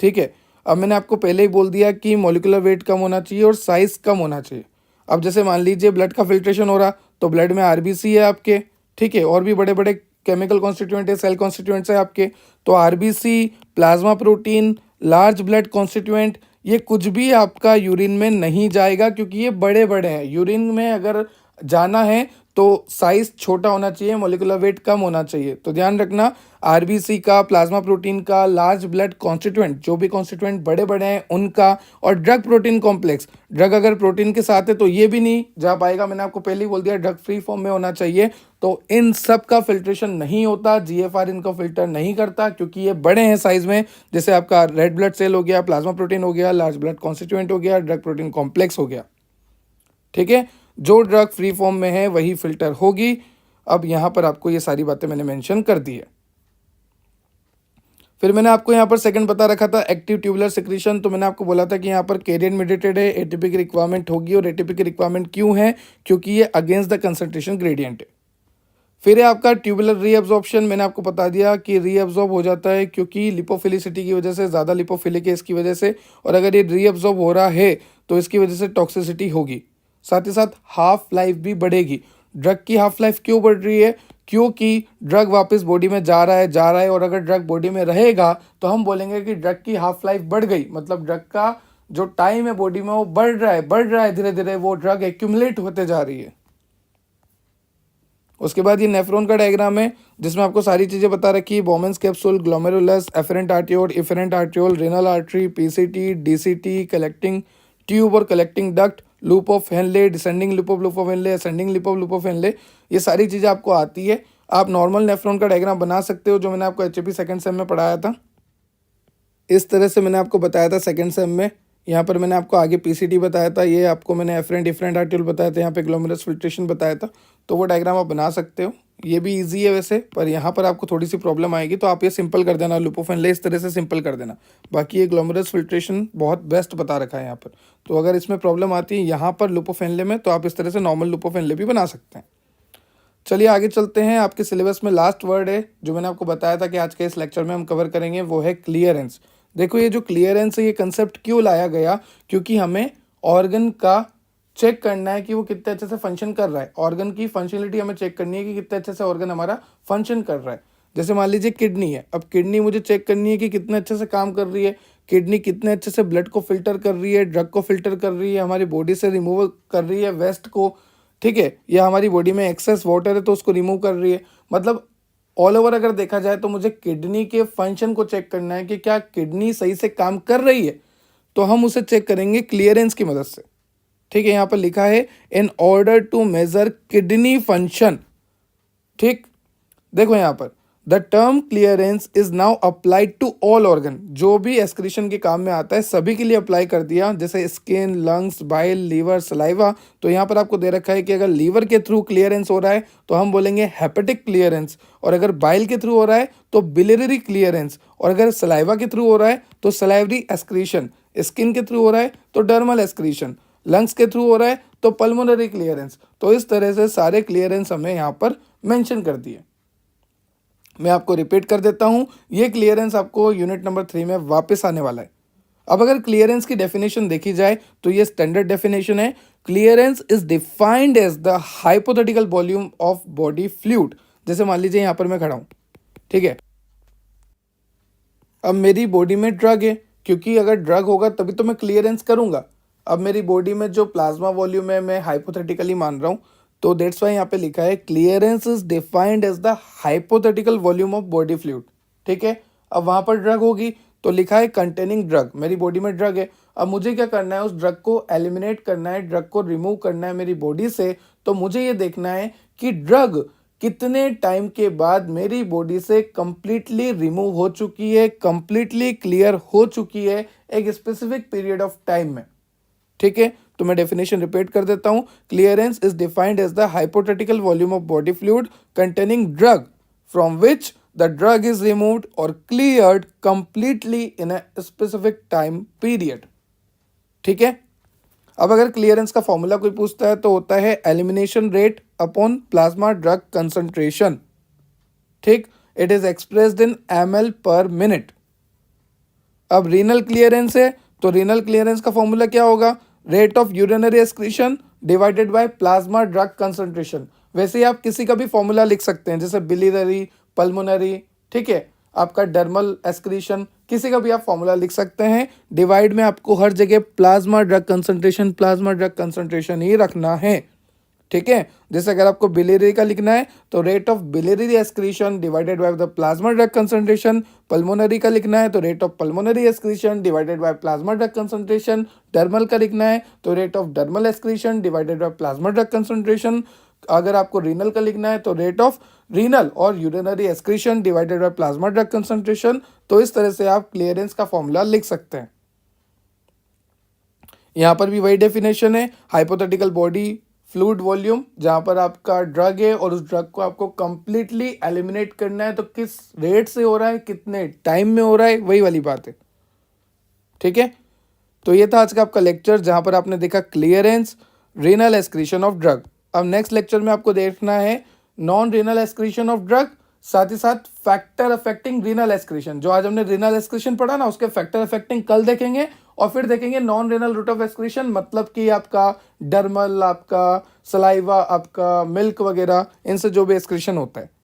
ठीक है। अब मैंने आपको पहले ही बोल दिया कि मोलिकुलर वेट कम होना चाहिए और साइज कम होना चाहिए। अब जैसे मान लीजिए ब्लड का फिल्ट्रेशन हो रहा तो ब्लड में आरबीसी है आपके, ठीक है, और भी बड़े बड़े केमिकल कॉन्स्टिट्यूएंट है, सेल कॉन्स्टिट्यूएंट्स है आपके। तो RBC, plasma protein, large blood constituent, ये कुछ भी आपका यूरिन में नहीं जाएगा, क्योंकि ये बड़े बड़े हैं। यूरिन में अगर जाना है तो साइज छोटा होना चाहिए, मोलिकुलर वेट कम होना चाहिए। तो ध्यान रखना, आरबीसी का, प्लाज्मा प्रोटीन का, लार्ज ब्लड कॉन्स्टिट्यूएंट, जो भी कॉन्स्टिट्यूएंट बड़े बड़े हैं उनका, और ड्रग प्रोटीन कॉम्प्लेक्स, ड्रग अगर प्रोटीन के साथ है तो ये भी नहीं जा पाएगा। मैंने आपको पहले ही बोल दिया ड्रग फ्री फॉर्म में होना चाहिए। तो इन सब का फिल्ट्रेशन नहीं होता, जीएफआर इनको फिल्टर नहीं करता, क्योंकि ये बड़े हैं साइज में। जैसे आपका रेड ब्लड सेल हो गया, प्लाज्मा प्रोटीन हो गया, लार्ज ब्लड कॉन्स्टिट्यूएंट हो गया, ड्रग प्रोटीन कॉम्प्लेक्स हो गया, ठीक है। जो ड्रग फ्री फॉर्म में है वही फिल्टर होगी। अब यहाँ पर आपको ये सारी बातें मैंने मेंशन कर दी है। फिर मैंने आपको यहाँ पर सेकंड बता रखा था एक्टिव ट्यूबुलर सिक्रीशन। तो मैंने आपको बोला था कि यहाँ पर कैरियर मेडिएटेड है, एटीपी की रिक्वायरमेंट होगी। और एटीपी की रिक्वायरमेंट क्यों है? क्योंकि ये अगेंस्ट द कंसंट्रेशन ग्रेडियंट है। फिर है आपका ट्यूबुलर रीअब्जॉर्प्शन। मैंने आपको बता दिया कि रीअब्जॉर्ब हो जाता है क्योंकि लिपोफिलिसिटी की वजह से, ज़्यादा लिपोफिलिक है इसकी वजह से, और अगर ये रीअब्जॉर्ब हो रहा है तो इसकी वजह से टॉक्सिसिटी होगी। साथ ही साथ हाफ लाइफ भी बढ़ेगी। ड्रग की हाफ लाइफ क्यों बढ़ रही है? क्योंकि ड्रग वापस बॉडी में जा रहा है, और अगर ड्रग बॉडी में रहेगा तो हम बोलेंगे कि ड्रग की हाफ लाइफ बढ़ गई, मतलब ड्रग का जो टाइम है बॉडी में वो बढ़ रहा है, धीरे धीरे वो ड्रग एक्यूमुलेट होते जा रही है। उसके बाद ये नेफ्रॉन का डायग्राम है जिसमें आपको सारी चीज़ें बता रखी है। Bowman's capsule, glomerulus, afferent arteriole, efferent arteriole, renal artery, PCT, DCT, collecting tube और collecting duct, loop of Henle, descending loop of Henle, ascending loop of Henle, ये सारी चीज़ें आपको आती है। आप नॉर्मल नेफ्रॉन का डायग्राम बना सकते हो, जो मैंने आपको एचएपी सेकंड सेम में पढ़ाया था। इस तरह से मैंने आपको बताया था सेकंड सेम में। यहाँ पर मैंने आपको आगे पीसीटी बताया था, ये आपको मैंने एफरेंट डिफरेंट आर्टियोल बताया था, यहाँ पे ग्लोमेरुलस फिल्ट्रेशन बताया था। तो वो डायग्राम आप बना सकते हो। ये भी इजी है वैसे, पर यहाँ पर आपको थोड़ी सी प्रॉब्लम आएगी, तो आप ये सिंपल कर देना, लुपोफेनले इस तरह से सिंपल कर देना। बाकी ये ग्लोमेरुलस फिल्ट्रेशन बहुत बेस्ट बता रखा है यहाँ पर। तो अगर इसमें प्रॉब्लम आती है यहाँ पर लुपोफेनले में, तो आप इस तरह से नॉर्मल लुपोफेनले भी बना सकते हैं। चलिए आगे चलते हैं। आपके सिलेबस में लास्ट वर्ड है जो मैंने आपको बताया था कि आज के इस लेक्चर में हम कवर करेंगे, वो है क्लियरेंस। देखो ये जो क्लियरेंस है, ये कंसेप्ट क्यों लाया गया, क्योंकि हमें ऑर्गन का चेक करना है कि वो कितने अच्छे से फंक्शन कर रहा है। ऑर्गन की फंक्शनलिटी हमें चेक करनी है कि कितने अच्छे से ऑर्गन हमारा फंक्शन कर रहा है। जैसे मान लीजिए किडनी है, अब किडनी मुझे चेक करनी है कि कितने अच्छे से काम कर रही है, किडनी कितने अच्छे से ब्लड को फिल्टर कर रही है, ड्रग को फिल्टर कर रही है, हमारी बॉडी से रिमूव कर रही है वेस्ट को, ठीक है, या हमारी बॉडी में एक्सेस वाटर है तो उसको रिमूव कर रही है। मतलब ऑल ओवर अगर देखा जाए तो मुझे किडनी के फंक्शन को चेक करना है कि क्या किडनी सही से काम कर रही है, तो हम उसे चेक करेंगे क्लियरेंस की मदद से। ठीक है, यहाँ पर लिखा है in order to measure kidney function. ठीक, देखो यहाँ पर the term clearance is now applied to all organ. जो भी एक्सक्रीशन के काम में आता है सभी के लिए अप्लाई कर दिया, जैसे skin, lungs, bile, liver, saliva. तो यहाँ पर आपको दे रखा है कि अगर लीवर के थ्रू क्लियरेंस हो रहा है तो हम बोलेंगे हेपेटिक क्लियरेंस, और अगर बाइल के थ्रू हो रहा है तो बिलियरी क्लियरेंस, और अगर सलाइवा के थ्रू हो रहा है तो सलाइवरी एक्सक्रीशन, स्किन के थ्रू हो रहा है तो डर्मल एक्सक्रीशन, लंग्स के थ्रू हो रहा है तो पल्मोनरी क्लियरेंस। तो इस तरह से सारे क्लियरेंस हमें यहाँ पर मेंशन कर दिए। मैं आपको रिपीट कर देता हूं, ये क्लियरेंस आपको यूनिट नंबर 3 में वापस आने वाला है। अब अगर क्लियरेंस की डेफिनेशन देखी जाए तो ये स्टैंडर्ड डेफिनेशन है। Clearance is defined as the hypothetical volume of body fluid. जैसे मान लीजिए यहाँ पर मैं खड़ा हूं, ठीक है, अब मेरी बॉडी में ड्रग है, क्योंकि अगर ड्रग होगा तभी तो मैं क्लियरेंस करूंगा। अब मेरी बॉडी में जो प्लाज्मा वॉल्यूम है मैं हाइपोथेटिकली मान रहा हूं, तो दैट्स वाई यहाँ पे लिखा है clearance is defined as the hypothetical volume of body fluid. ठीक है, अब वहां पर ड्रग होगी तो लिखा है कंटेनिंग ड्रग, मेरी बॉडी में ड्रग है। अब मुझे क्या करना है, उस ड्रग को एलिमिनेट करना है, ड्रग को रिमूव करना है मेरी बॉडी से। तो मुझे ये देखना है कि ड्रग कितने टाइम के बाद मेरी बॉडी से कंप्लीटली रिमूव हो चुकी है, कंप्लीटली क्लियर हो चुकी है, एक स्पेसिफिक पीरियड ऑफ टाइम में। ठीक है, तो मैं डेफिनेशन रिपीट कर देता हूं। Clearance is defined as the hypothetical volume of body fluid containing drug from which the drug is removed और cleared completely in a specific time period. ठीक है, अब अगर क्लियरेंस का फॉर्मूला कोई पूछता है तो होता है elimination rate upon plasma drug concentration. ठीक, it is expressed in ml per minute. अब रीनल क्लियरेंस है तो रीनल क्लियरेंस का फॉर्मूला क्या होगा, rate of urinary excretion divided by plasma drug concentration. वैसे ही आप किसी का भी फॉर्मूला लिख सकते हैं, जैसे बिलियरी, पल्मोनरी, ठीक है, आपका डर्मल एक्सक्रीशन, किसी का भी आप फॉर्मूला लिख सकते हैं। डिवाइड में आपको हर जगह प्लाज्मा ड्रग कंसंट्रेशन ही रखना है। ठीक है, जैसे अगर आपको बिलियरी का लिखना है तो rate of biliary excretion divided by the plasma drug concentration, pulmonary का लिखना है तो rate of pulmonary excretion divided by plasma drug concentration, dermal का लिखना है तो rate of dermal excretion divided by plasma drug concentration. अगर आपको रीनल का लिखना है तो रेट ऑफ रीनल और urinary excretion divided by plasma drug concentration. तो इस तरह से आप क्लियरेंस का फॉर्मूला लिख सकते हैं। यहां पर भी वही डेफिनेशन है, हाइपोथेटिकल बॉडी फ्लूइड वॉल्यूम, जहां पर आपका ड्रग है और उस ड्रग को आपको कंप्लीटली एलिमिनेट करना है, तो किस रेट से हो रहा है, कितने टाइम में हो रहा है, वही वाली बात है। ठीक है, तो ये था आज का आपका लेक्चर, जहां पर आपने देखा clearance, renal excretion of drug. अब नेक्स्ट लेक्चर में आपको देखना है non renal excretion of drug, साथ ही साथ फैक्टर अफेक्टिंग रीनल एक्सक्रीशन। जो आज हमने रीनल एक्सक्रीशन पढ़ा ना, उसके फैक्टर अफेक्टिंग कल देखेंगे, और फिर देखेंगे non renal route of excretion, मतलब कि आपका डर्मल, आपका सलाइवा, आपका मिल्क वगैरह, इनसे जो भी एक्सक्रीशन होता है।